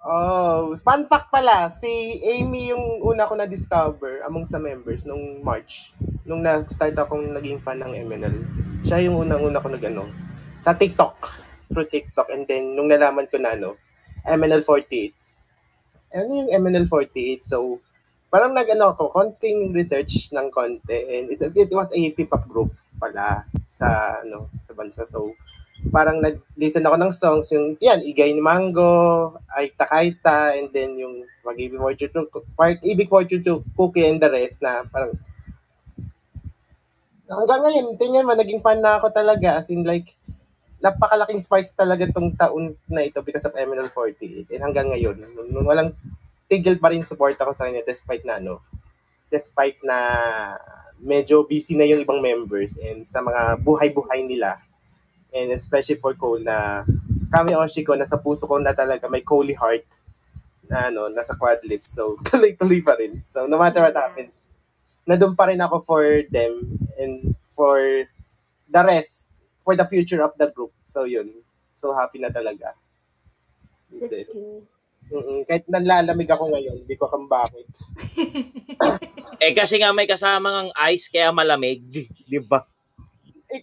Oh, fun fact pala, si Amy yung una ko na-discover among sa members nung March. Nung na-start akong naging fan ng MNL. Siya yung unang-una ko sa TikTok. Through TikTok. And then, nung nalaman ko na MNL48. Ano yung MNL48? So, parang ako, konting research ng konti. And it was a P-pop group pala sa bansa. So, parang nag-listen ako ng songs, yung, Igay ni Mango, Ay Takaita, and then yung Pag-ibig Fortune to Cookie and the rest na parang hanggang ngayon, tingnan mo, naging fan na ako talaga. As in like, napakalaking sparks talaga tong taon na ito because of MNL48. And hanggang ngayon, walang tigil pa rin support ako sa kanya despite na medyo busy na yung ibang members and sa mga buhay-buhay nila. And especially for Cole na kami Oshiko, nasa puso ko na talaga may Coley heart na nasa quad lips. So, tuloy-tuloy pa rin. So, no matter what happens, nandun pa rin ako for them and for the rest, for the future of the group. So, yun. So, happy na talaga. That's good. Kahit nalalamig ako ngayon, hindi ko bakit. kasi nga may kasamang ice kaya malamig. Di ba?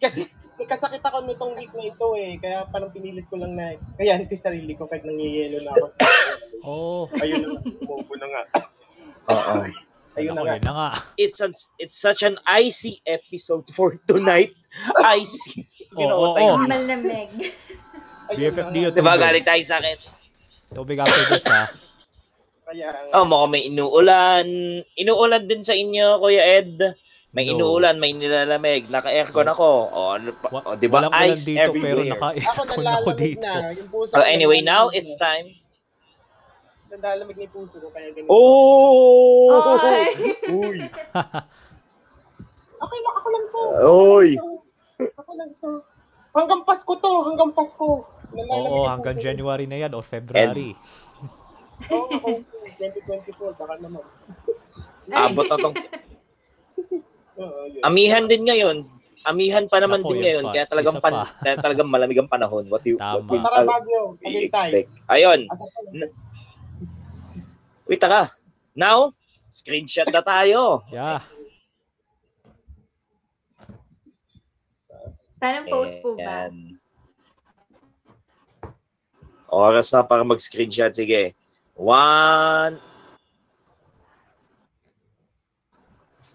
Kasi kasakit ako nitong week na ito kaya parang pinilit ko lang na kaya hindi sarili ko kahit nangyayelo na ako. Ayun na nga, umubo na nga. Oo. Ayun na nga. It's such an icy episode for tonight. Icy. Malamig. BFFDO. Diba galing tayo sa akin? Tubig after this mukhang may inuulan. Inuulan din sa inyo, Kuya Ed. May inuulan, may nilalamig. Naka-aircon ako. Di ba? Ice dito, everywhere. pero naka-aircon ako dito. Anyway, now it's time. Nandalamig ni puso ko kaya ganun. Uy! Okay lang, ako lang to. Oy! Ako lang to. Hanggang Pasko to, hanggang Pasko. Hanggang January na yan or February. Oo, 2024, baka naman. Abot na tong... Amihan din ngayon. Amihan pa naman din ngayon. Kaya talagang malamig ang panahon. What you expect? Ayun. Wait ka. Now, screenshot na tayo. Yeah. Parang post po ba? Oras na para mag-screenshot. Sige. 1,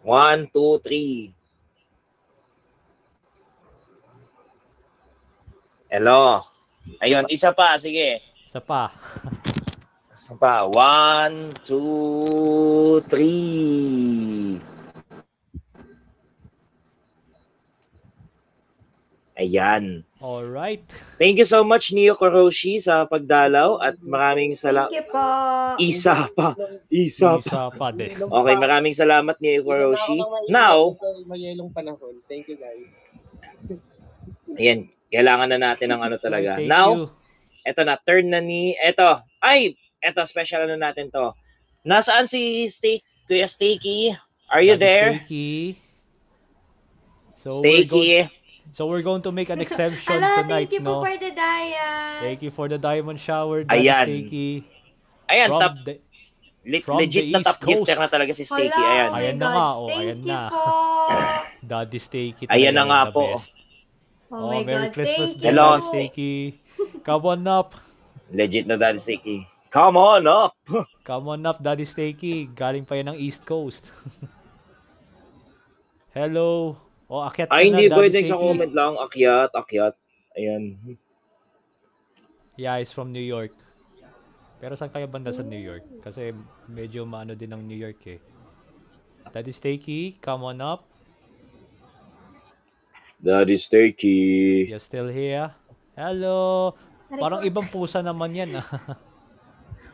2, 3. Hello. Ayun, isa pa. Sige. Isa pa. 1, 2, 3. Ayan. Alright. Thank you so much, Neo Kuroshi, sa pagdalaw at maraming salamat. Thank you po. Isa pa din. Okay, maraming salamat, Neo Kuroshi. Now, mayelong panahon. Thank you, guys. Ayan, kailangan na natin ng talaga. Thank Now, you. eto na, turn na ni, eto, special natin to. Nasaan si Kuya Stakey? Are you there? Stakey. Stakey. So we're going to make an exception tonight, thank you po for the diamond. Thank you for the diamond shower, Ayan. Stakey. Ayan, from legit the na top East Coast. gifter na talaga si Stakey. Ayan. Ayan na nga, ayan Thank na. you po. Daddy Stakey. Ayan na nga the po. best. Oh my Merry God, Christmas, thank you. Daddy Stakey. Come on up. Legit na Daddy Stakey. Come on up! Come on up, Daddy Stakey. Galing pa yan ng East Coast. Hello. O, akyat ka Ay, na, hindi Daddy pwedeng sa Stakey. comment lang. Akyat. Ayan. Yeah, he's from New York. Pero saan kaya banda sa New York? Kasi medyo maano din ng New York eh. Daddy Stakey, come on up. Daddy Stakey. You're still here? Hello. Parang ibang pusa naman yan ah.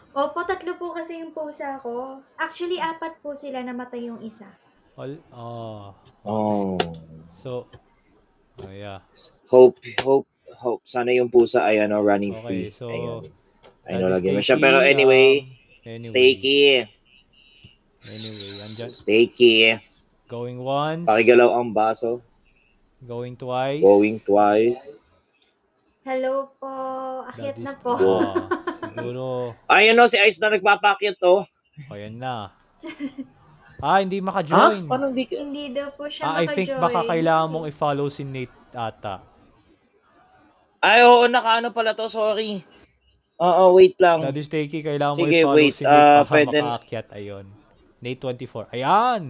Opo, 3 po kasi yung pusa ko. Actually, 4 po sila, namatay yung isa. Oh. So, yeah. Hope. Sana yung pusa ay running free. Okay, so Ayun. I Daddy know lagi mo siya. Stakey, Pero anyway, anyway, andyan. Stakey. Going once. Pakigalaw ang baso. Going twice. Going twice. Hello po. Akyat na po. Siguro. Ayun no, si Ice na nagpapakyat to. Ayan na. Hindi maka-join. Paano hindi ka? Hindi daw po siya I think baka kailangan mong i-follow si Nate ata. Ay, oo, nakaano pala to. Sorry. Wait lang. Daddy Stakey, kailangan mo Sige, i-follow wait, si Nate para pwede- makaakyat. Ayun. Nate 24. Ayan!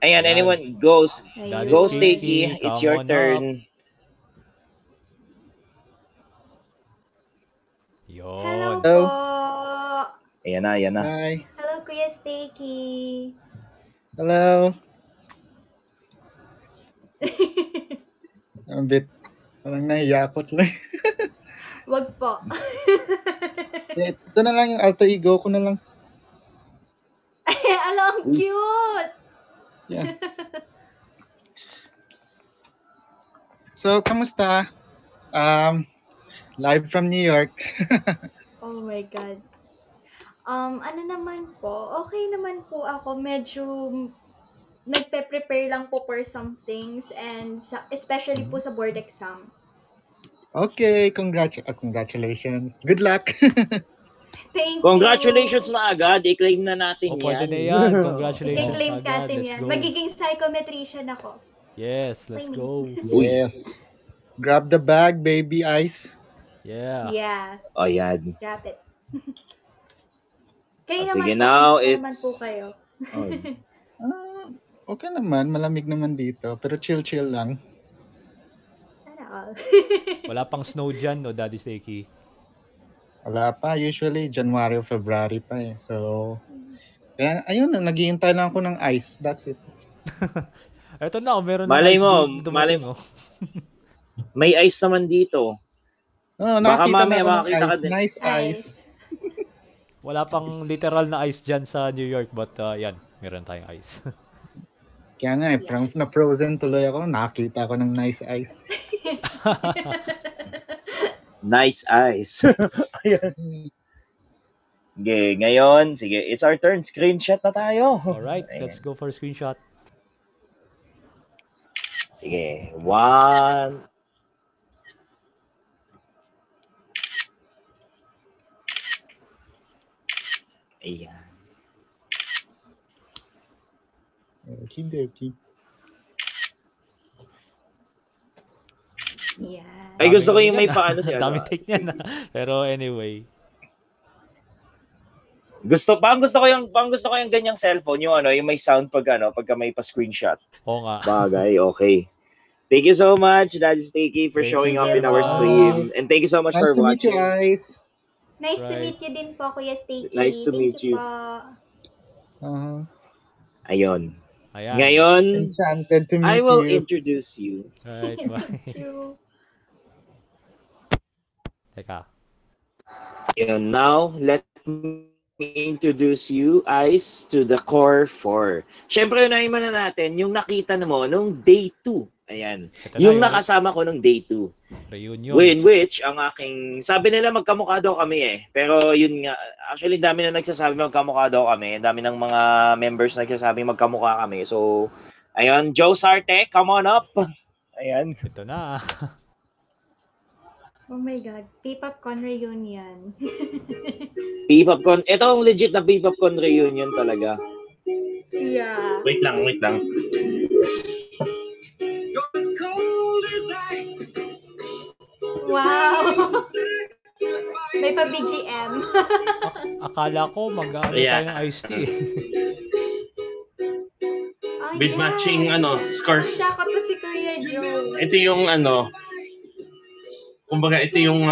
Ayan, anyone goes. Daddy Go, Stakey, Stakey. It's come your on turn. Yun. Hello po. Ayan na. Hi. Hello, Kuya Stakey. Hello. Ang bit. Parang nahiyakot lang. Wag po. Ito na lang yung alter ego ko na lang. Alam, ang cute. Yeah. So, kamusta? Live from New York. Oh my God. Ano naman po, okay naman po ako. Medyo nagpe-prepare lang po for some things and especially po sa board exam. Okay, congratulations. Good luck. Thank Congratulations you. na agad. I-claim na natin yan. Pwede na yan. Congratulations I-claim agad. natin Let's yan. go. Magiging psychometrician ako. Yes, let's go. Yes. Grab the bag, baby Ice. Yeah. Yeah, O, yan. grab it. Kayo Sige, naman now po, naman it's- po kayo. Okay naman, malamig naman dito. Pero chill lang. Sana all. Wala pang snow dyan, no, Daddy Stakey? Wala pa. Usually, January or February pa eh. So, kaya, ayun, naghihintay lang ako ng ice. That's it. Eto na, meron Malay na mo, malay mo. May ice naman dito. Oh, Baka nakita mamaya na ako ng makakita ka ice. din. Nice ice. Wala pang literal na ice dyan sa New York, but yan, meron tayong ice. Kaya nga eh, na-frozen tuloy ako. Nakita ko ng nice ice. Nice ice. Ayan. Sige, ngayon, sige, it's our turn. Screenshot na tayo. Alright, Ayan. let's go for a screenshot. Sige, 1. Ayan. Okie-dokie. Yeah. Ay, gusto ko yung may Dami paano siya. Dami take niya na. Pero anyway. Gusto ko yung ganyang cellphone, yung yung may sound pagka may pa-screenshot. Oo nga. Bagay, okay. Thank you so much, Daddy Stakey, for Thank showing you. up in our stream. And thank you so much Nice for to meet you, watching. Ice. Nice to Right. meet you din po, Kuya Stakey. Nice to Thank meet you. Po. Uh-huh. Ayun. Ayan. Ngayon, Enchanted to meet I will you. introduce you. Right, Thank you. Teka. And now, let me introduce you, Ice, to the core 4. Siyempre, unahin muna natin yung nakita mo nung day 2. Ayan. Ito Yung na, nakasama ko nung day 2. reunion. In which, ang aking, sabi nila magkamukha daw kami eh. Pero yun nga, actually dami na nagsasabi magkamukha daw kami. Dami ng mga members nagsasabi magkamukha kami. So, ayun, Joe Sarte, come on up. Ayan. Ito na. Oh my God. P-Popcon reunion. P-Popcon. Ito ang legit na P-Popcon reunion talaga. Yeah. Wait lang. Wow. May pa BGM. Akala ko mag-ano Yeah. tayo ng iced tea. Oh, With matching scarf. Handa ko to si Kuya Joe. Ito yung kumbaga ito yung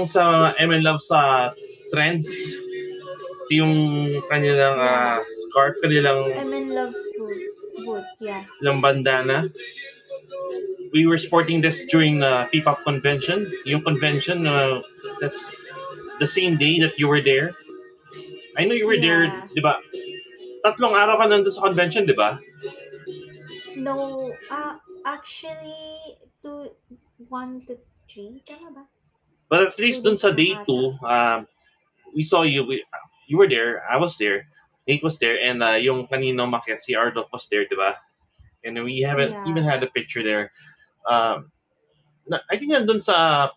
sa ML Love sa trends. Ito yung kanilang scarf, kanilang Love's boot, yeah. bandana. We were sporting this during the P-pop convention. Yung convention, that's the same day that you were there. I know you were there, di ba? 3 araw ka nandun sa convention, di ba? No, actually, 1 to 3, tama ba? But at least dun sa day 2, we saw you. You were there. I was there. Nate was there. And yung kanino makiat, si Ardoc was there, di ba? And we haven't even had a picture there. I think nandun sa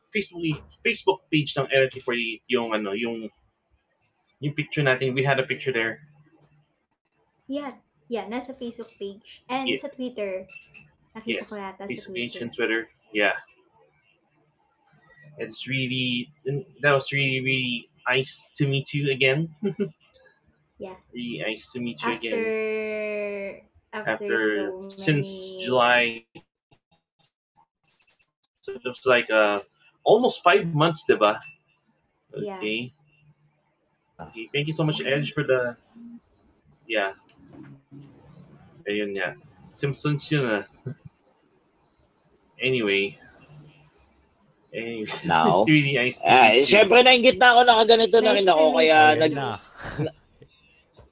Facebook page ng LT48 yung picture natin. We had a picture there. Yeah, nasa Facebook page. And sa Twitter. Nakita ko yata sa Facebook page Twitter. and Twitter. Yeah. That was really, really nice to meet you again. Yeah. Really nice to meet you again. After Since July. So it was like almost 5 months, diba? Okay. Okay. Thank you so much, Edge, for the... Yeah. Ayun nga. Simpsons yun Anyway. Now? Really nice to meet you. Siyempre, nainggit na ako, nakaganito na rin ako. Kaya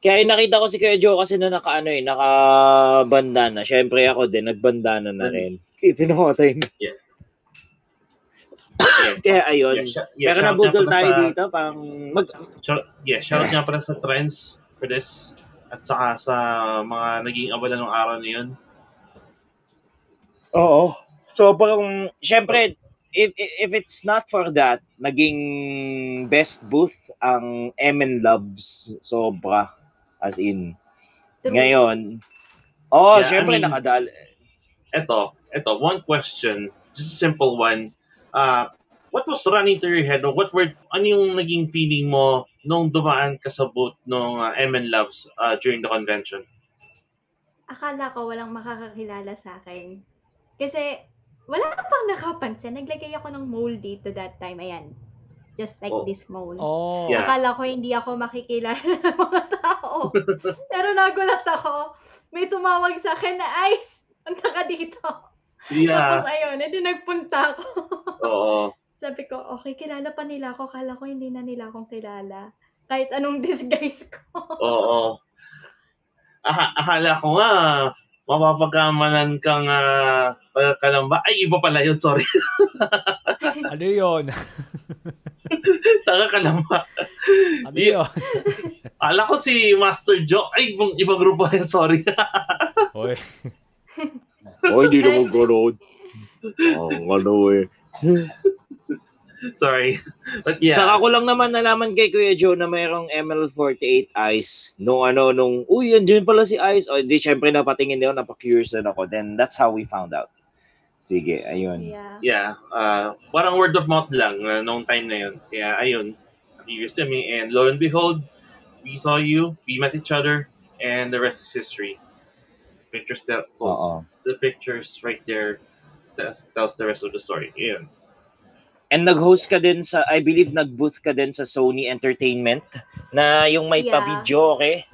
Kaya nakita ko si Kuya Joe kasi na nakabandana. Siyempre ako din, nagbandana na rin. Pinakotay na. Yeah. Kaya ayun. Pero nabudol tayo dito. Shout out nga pala sa trends for this. At saka sa mga naging abala ng araw na yun. Oo. So, siyempre, if it's not for that, naging best booth ang MN Loves. Sobra. As in. Ngayon. Siyempre, nakadali. Ito, one question. Just a simple one. What was running through your head? Ano yung naging feeling mo nung dumaan ka sa booth ng MN Loves during the convention? Akala ko walang makakakilala sa akin. Kasi wala pang nakapansin. Naglagay ako ng mole dito that time. Ayan. Just like this mole. Oh. Yeah. Akala ko hindi ako makikilala ng mga tao. Pero nagulat ako. May tumawag sa akin na, Ice, punta ka dito. Yeah. Tapos ayun, edi nagpunta ako. Oo. Sabi ko, okay, kilala pa nila ako. Kala ko hindi na nila akong kilala. Kahit anong disguise ko. Oo. Akala ko nga, mapapagamanan kang kalamba. Ay, iba pala yun, sorry. Ano yun? Taga-kalamba. Ano yun? Ala ko si Master Joe. Ay, ibang grupo yun, sorry. Hoy. Hindi naman gano'n. Sorry. But yeah. Saka ko lang naman nalaman kay Kuya Joe na mayroong ML48 Ice. Andyan pala si Ice. Di syempre napatingin din ako, napa-curious din ako. Then that's how we found out. Sige, ayun. Yeah. Parang word of mouth lang noong time na yun. Kaya ayun, curious to me. And lo and behold, we saw you, we met each other, and the rest is history. Pictures the pictures right there tells the rest of the story. Yeah. And nag-host ka din I believe nag-booth ka din sa Sony Entertainment na yung may pa-video, okay?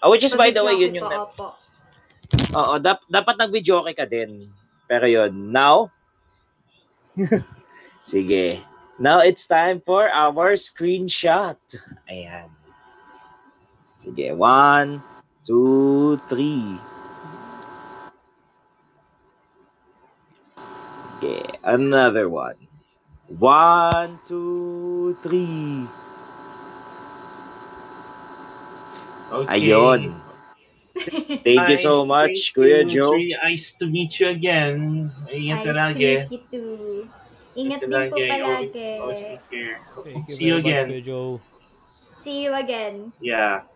Which is by the way, yun yung... dapat nag-video ka din. Pero yun, now? Sige. Now it's time for our screenshot. Ayan. Sige, 1, 2, 3. Okay, another one. 1, 2, 3. Okay. Ayun. Thank you so much, Kuya Joe. It's really nice to meet you again. Ingat ka lagi. Nice to meet you too. Ingat din po palagi. Always take care. Thank you See you very much, again. Kuya Joe. See you again. Yeah.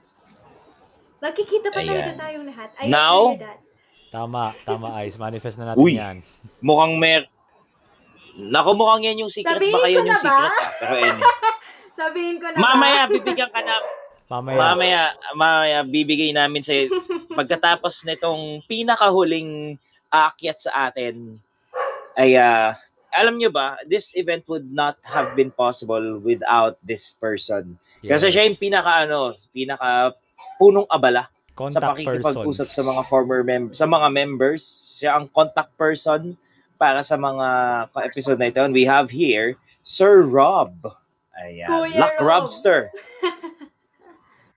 Magkikita pa talaga Ayan. tayong lahat. Now? That. Tama, Ice. Manifest na natin yan. Mukhang Naku, mukhang yan yung secret. Sabihin Baka ko yan na yung ba? secret. Pero anyway. Sabihin ko na Mamaya, ba? bibigyan ka na. Mamaya. Mamaya, bibigay namin sa'yo. Pagkatapos nitong pinakahuling aakyat sa atin, ay, alam nyo ba, this event would not have been possible without this person. Kasi siya yung pinaka punong abala sa Contact pakikipag-usap persons. sa mga sa mga members. Siya ang contact person para sa mga episode na ito. And we have here Sir Rob. Ayan. Kuya Luck Rob. Robster.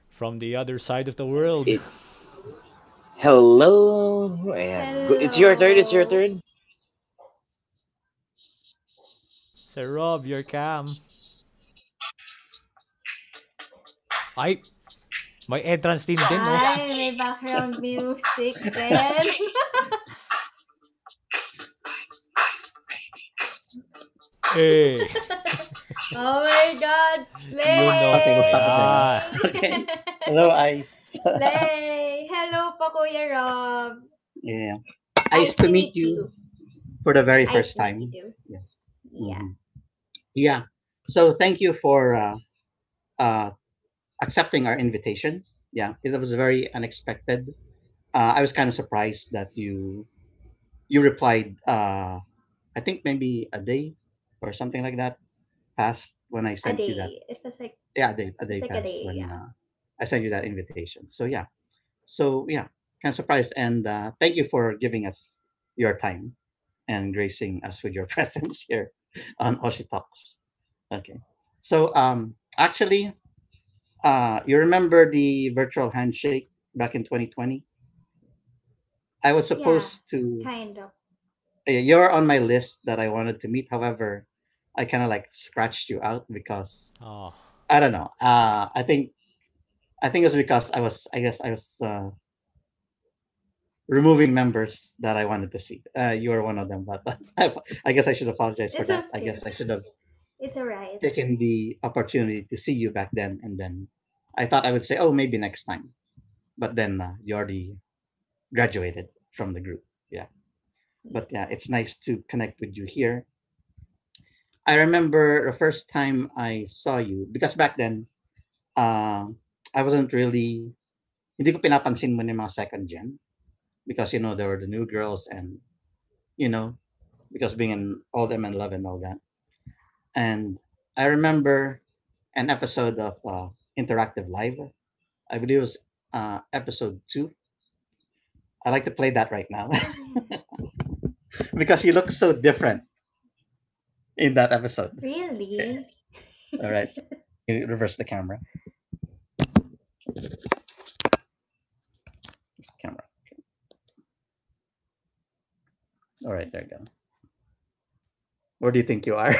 From the other side of the world. Hello. Ayan. Hello. It's your turn. It's your turn. Sir Rob, your cam. Ay, may entrance team din, no? Ay, may background music din. Eh. Oh my God! Slay! You know. Okay, we'll stop it there. Ah. Okay. Hello, Ice. Slay! Hello po, Kuya Rob. Yeah. Nice to meet you for the very first time. Nice to meet you. Yes. Yeah. Mhm. Yeah. So thank you for accepting our invitation. Yeah, it was very unexpected. I was kind of surprised that you replied. I think maybe a day or something like that passed when I A sent you that. day. It was like, Yeah, a day like a passed day, when yeah. I sent you that invitation. So yeah, kind of surprised, and thank you for giving us your time and gracing us with your presence here on Oshi Talks. Okay, so actually, you remember the virtual handshake back in 2020? I was supposed to. kind of. You're on my list that I wanted to meet. However, I kind of like scratched you out because Oh. I don't know. I think it was because I guess I was removing members that I wanted to see. You were one of them, but I guess I should apologize for It's that. I okay. guess I should have It's alright. taken the opportunity to see you back then, and then I thought I would say, oh, maybe next time. But then you already graduated from the group. Yeah. But yeah, it's nice to connect with you here. I remember the first time I saw you because back then, I wasn't really, hindi ko pinapansin mo yung mga second gen because, there were the new girls and, because being an old M and Love and all that. And I remember an episode of Interactive Live. I believe it was episode 2. I like to play that right now because you look so different in that episode. Really? All right. You reverse the camera. Camera. All right, there you go. Where do you think you are?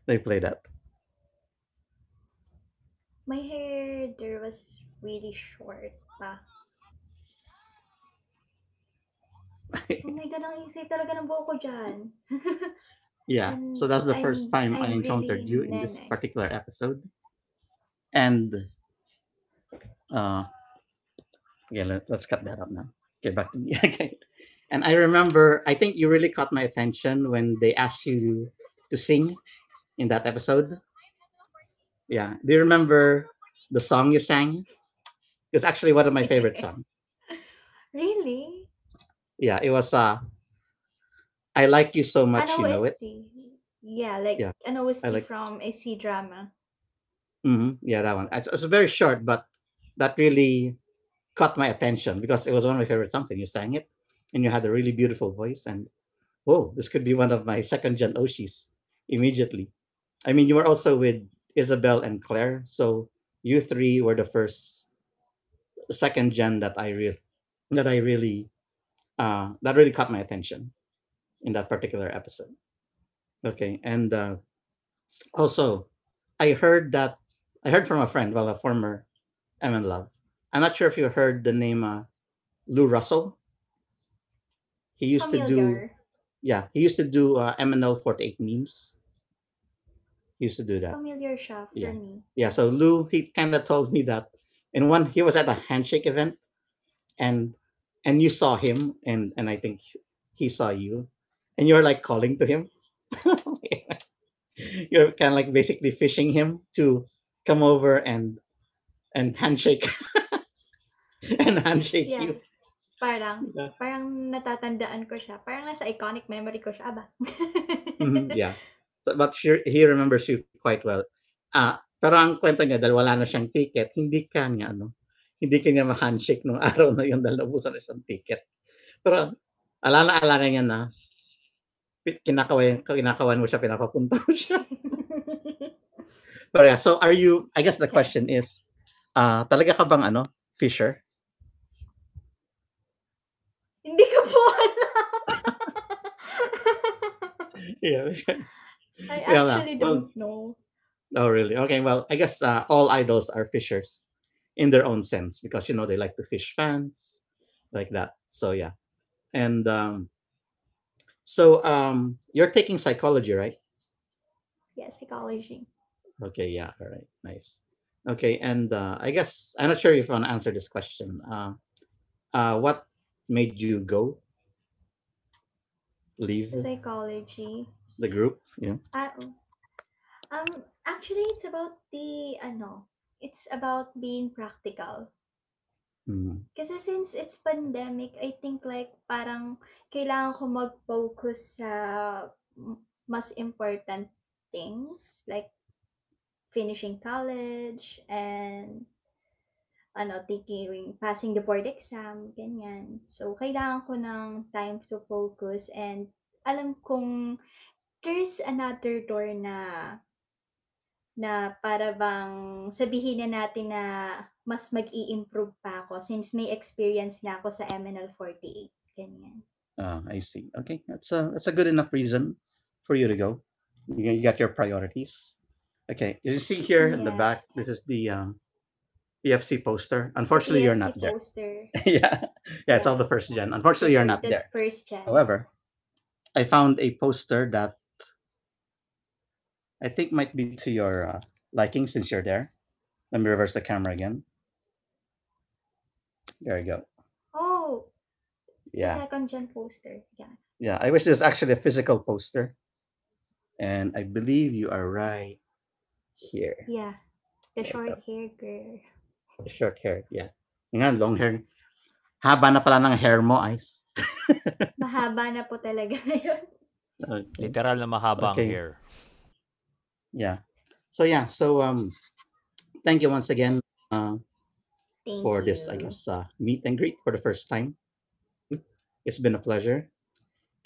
They play that. My hair there was really short pa. Oh my God, ang easy talaga ng buhok ko dyan. Yeah. And So that's the first time I I'm encountered you really in this nene. particular episode. And okay, let's cut that up now. Okay, back to me. Okay. And I remember, I think you really caught my attention when they asked you to sing in that episode. Yeah. Do you remember the song you sang? It's actually one of my favorite songs. Really? Yeah, it was I Like You So Much, An You Know It. OST. Yeah, like Yeah, an OST I like. from a C-drama. Yeah, that one. It's very short, but that really caught my attention because it was one of my favorite songs, and you sang it, and you had a really beautiful voice, and whoa, this could be one of my second gen Oshis immediately. I mean, you were also with Isabel and Claire, so you three were the second gen that I really that really caught my attention in that particular episode. Okay, and also I heard from a friend, well, a former M and Love. I'm not sure if you heard the name Lou Russell. He used to do MNL 48 memes. He used to do that. Familiar siya for Yeah. me. Yeah, so Lou, he kind of told me that he was at a handshake event and you saw him and I think he saw you and you're like calling to him. You're kind of like basically fishing him to come over and handshake and handshake Yeah. you. Parang, Yeah. parang natatandaan ko siya. Parang nasa iconic memory ko siya ba? Yeah. So, but he remembers you quite well. Pero ang kwento niya, dahil wala na siyang ticket, hindi ka niya ma-handshake nung araw na yun dahil nabusan na siyang ticket. Pero alala niya na kinakawan mo siya, pinapapunta mo siya. But yeah, so I guess the question is, talaga ka bang fisher? Hindi ko po alam. Yeah. I Yeah, actually don't know. Oh, really? Okay, well, I guess all idols are fishers in their own sense because, they like to fish fans like that. So, yeah. And you're taking psychology, right? Yeah, psychology. Okay, yeah, all right, nice. Okay, and I guess I'm not sure if you want to answer this question. What made you leave Psychology. the group? Yeah. Actually, it's about it's about being practical. Kasi since it's pandemic, I think like parang kailangan ko mag-focus sa mas important things like finishing college and passing the board exam, ganyan. So, kailangan ko ng time to focus and alam kong there's another door na para bang sabihin na natin na mas mag-i-improve pa ako since may experience na ako sa MNL48. Ganyan. I see. Okay, that's a good enough reason for you to go. You got your priorities. Okay, you see here in the back, this is the PFC poster. Unfortunately, you're not there. Yeah, it's all the first gen. Unfortunately, you're not there. First gen. However, I found a poster that I think might be to your liking since you're there. Let me reverse the camera again. There you go. Oh, yeah. The second gen poster. Yeah. Yeah, I wish there's actually a physical poster. And I believe you are right here. Yeah, the short hair girl. The short hair, yeah. Nga, long hair. Haba na pala ng hair mo, Ice. Mahaba na po talaga ngayon. Okay. Literal na mahaba ang hair. Yeah. So thank you once again for this, I guess, meet and greet for the first time. It's been a pleasure.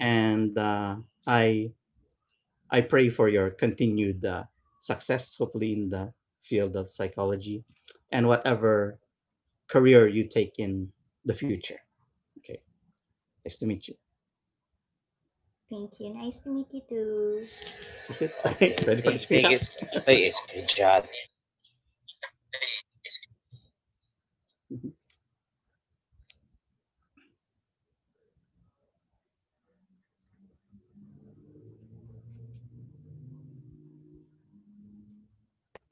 And I pray for your continued success, hopefully in the field of psychology and whatever career you take in the future. Okay. Nice to meet you. Thank you. Nice to meet you too. That's it. Ready for the screenshot? Take a screenshot.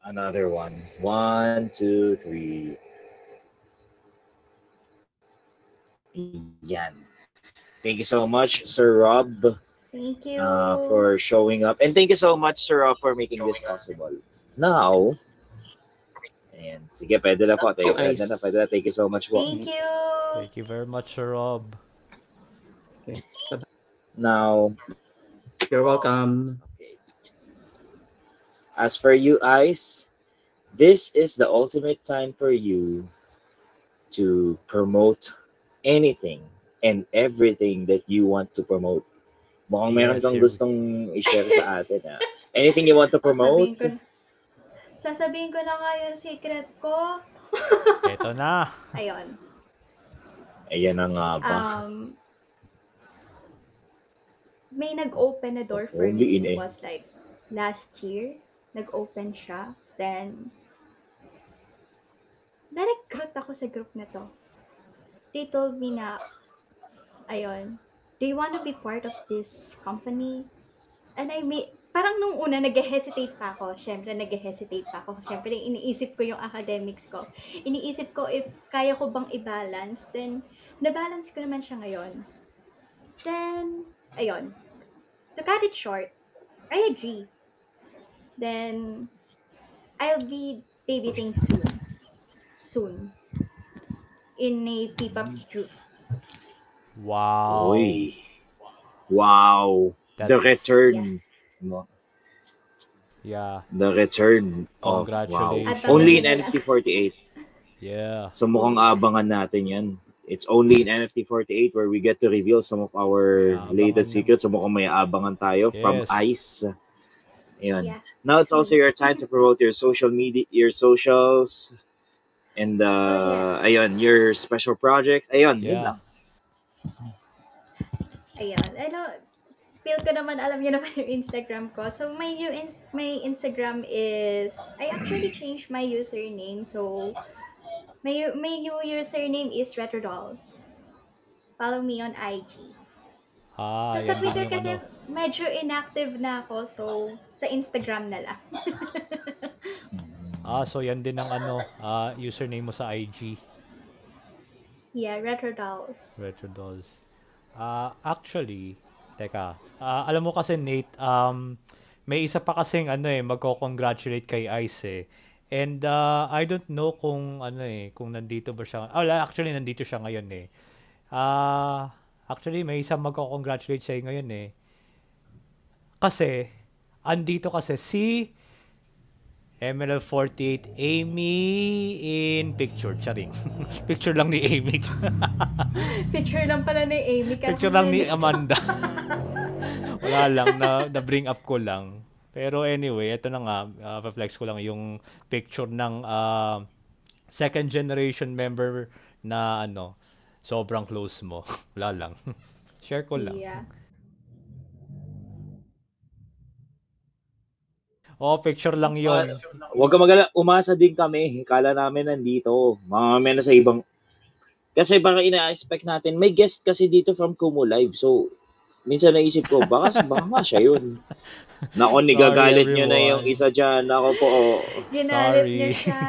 Another one. 1, 2, 3. Yan. Thank you so much, Sir Rob. Thank you. For showing up. And thank you so much, Sir Rob, for making this possible. Now, ayan. Sige, pwede na po. Pwede na. Thank you so much po. Thank you. Thank you very much, Sir Rob. Okay. Now, you're welcome. Okay. As for you, Ice, this is the ultimate time for you to promote anything and everything that you want to promote. Mukhang meron kang gustong i-share sa atin. Anything you want to promote? Sasabihin ko na nga yung secret ko. Ito na. Ayun. Ayan na nga ba? May nag-open na door for me. It was like last year. Nag-open siya. Then, na-recruit ako sa group na to. They told me na, ayun, do you want to be part of this company? And parang nung una, nag-hesitate pa ako. Siyempre, Siyempre, iniisip ko yung academics ko. Iniisip ko if kaya ko bang i-balance. Then, na-balance ko naman siya ngayon. Then, ayun. To cut it short, I agree. Then I'll be debuting soon. Soon. In a P-pop group. Wow. Uy. Wow. The That's, return. No? yeah. The return of wow. Congratulations. Only in Abangan nila. NFT 48. Yeah. So mukhang abangan natin yan. It's only in NFT 48 where we get to reveal some of our Abangan latest na. secrets. So mukhang may abangan tayo from Yes. ICE. Ayun. Yeah. Now it's also Soon. your time to promote your social media, your socials, and ayun, your special projects. Ayun, yun Yeah. lang. Ayun. Feel ko naman, alam niyo naman yung Instagram ko. So, my Instagram is, I actually changed my username. So, my new username is RetroDolls. Follow me on IG. Ah, So, sa yan din Twitter yung kasi, ano. medyo inactive na ako. So, sa Instagram na lang. So yan din ang username mo sa IG. Yeah, RetroDolls. Retro Dolls. Actually, teka. Alam mo kasi Nate, may isa pa kasing magko-congratulate kay Ice eh. And I don't know kung kung nandito ba siya. Actually nandito siya ngayon eh. Actually may isa magko-congratulate siya ngayon eh. Kasi andito kasi si ML48 Amy in picture. Charing. Picture lang ni Amy. Picture lang pala ni Amy. Picture lang ni Amanda. Wala lang, na-bring up ko lang. Pero anyway, ito na nga, pa-flex ko lang yung picture ng second generation member na sobrang close mo. Wala lang. Share ko lang. Yeah. Picture lang yon. Huwag ka umasa din kami. Kala namin nandito. Mamaya na sa ibang... Kasi baka ina-expect natin, may guest kasi dito from Kumu Live. So, minsan naisip ko, baka nga siya yun. Nako, nigagalit nyo na yung isa dyan. Ako po, Ginalit niya siya.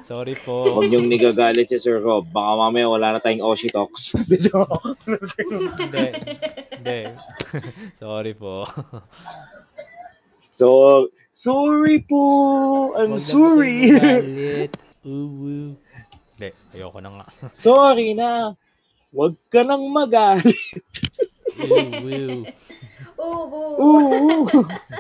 Sorry po. Huwag niyong nigagalit si Sir Rob. Baka mamaya wala na tayong Oshi Talks. Hindi. Sorry po. So, sorry po. I'm sorry. Galit. Uwu. Hindi, ayoko na nga. Sorry na. Huwag ka nang magalit. Uwu. Oo.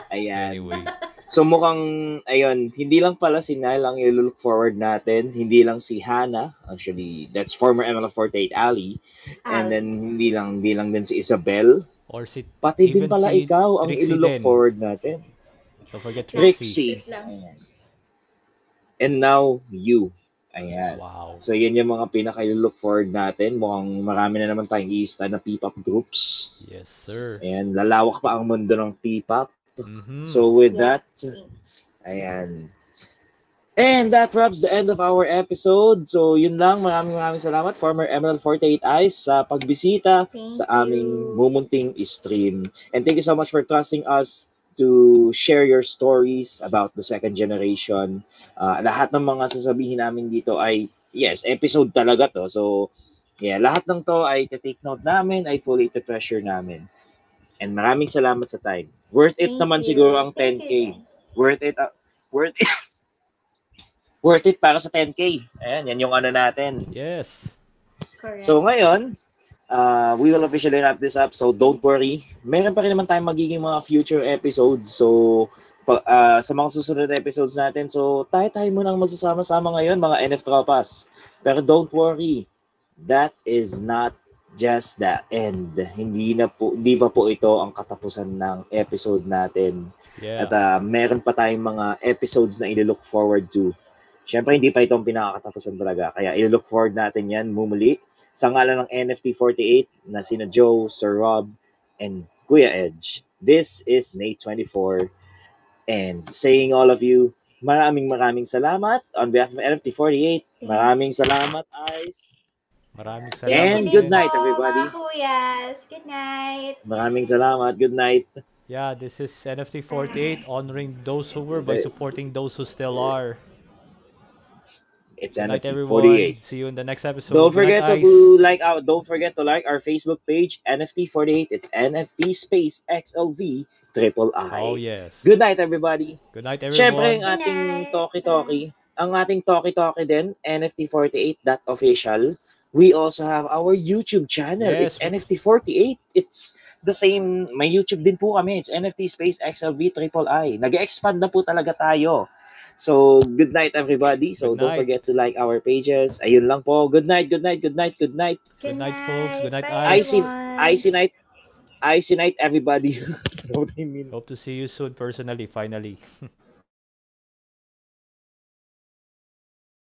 Ayan. Anyway. So mukhang, ayun, hindi lang pala si Nile ang i-look forward natin. Hindi lang si Hannah. Actually, that's former ML48 Ali. And then, hindi lang din si Isabel. Or Pati din even pala si ikaw ang Trixie i-look din. forward natin. Don't forget Trixie. Trixie. Ayan. And now, you. Ayan. Wow. So, yan yung mga pinaka-look forward natin. Mukhang marami na naman tayong i-ista na P-pop groups. Yes, sir. Ayan, lalawak pa ang mundo ng P-pop. Mm-hmm. So, with that, ayan. And that wraps the end of our episode. So, yun lang. Maraming salamat, former ML48 Ice, sa pagbisita sa aming mumunting stream. And thank you so much for trusting us to share your stories about the second generation. Lahat ng mga sasabihin namin dito ay, yes, episode talaga to. So, yeah, lahat ng to ay take note namin, ay fully to treasure namin. And maraming salamat sa time. Worth it naman siguro ang 10K. Worth it. Worth it para sa 10K. Ayan, yan yung natin. Yes. Correct. So ngayon, we will officially wrap this up. So don't worry. Meron pa rin naman tayong magiging mga future episodes. So sa mga susunod na episodes natin. So tayo muna ang magsasama-sama ngayon, mga NF Tropas. Pero don't worry. That is not just the end. Hindi pa po ito ang katapusan ng episode natin. Yeah. At meron pa tayong mga episodes na i-look forward to. Siyempre, hindi pa ito ang pinakakatapusan talaga. Kaya i-look forward natin yan mumuli sa ngalan ng NFT48 na sina Joe, Sir Rob, and Kuya Edge. This is Nate24 and saying all of you, maraming salamat on behalf of NFT48. Maraming salamat, Ice. Maraming salamat. And good night, everybody. Mga kuyas. Good night. Maraming salamat. Good night. Yeah, this is NFT48 honoring those who were by supporting those who still are. It's Good night, everyone. NFT48. See you in the next episode. Don't Good night, forget to Ice. don't forget to like our Facebook page, NFT48. It's NFT space XLV triple Oh, I. yes. Good night, everybody. Good night, Siyempre, everyone. ang ating Good night. talkie-talkie, din, NFT48.official. We also have our YouTube channel. It's Yes. NFT48. It's the same, may YouTube din po kami. It's NFT space XLV triple I. Nag-expand na po talaga tayo. So, good night, everybody. So, Good don't night. forget to like our pages. Ayun lang po. Good night, good night, good night, good night. Good night, folks. Good night, Bye, Ice. everyone. Icy night, everybody. You know what I mean? Hope to see you soon personally, finally.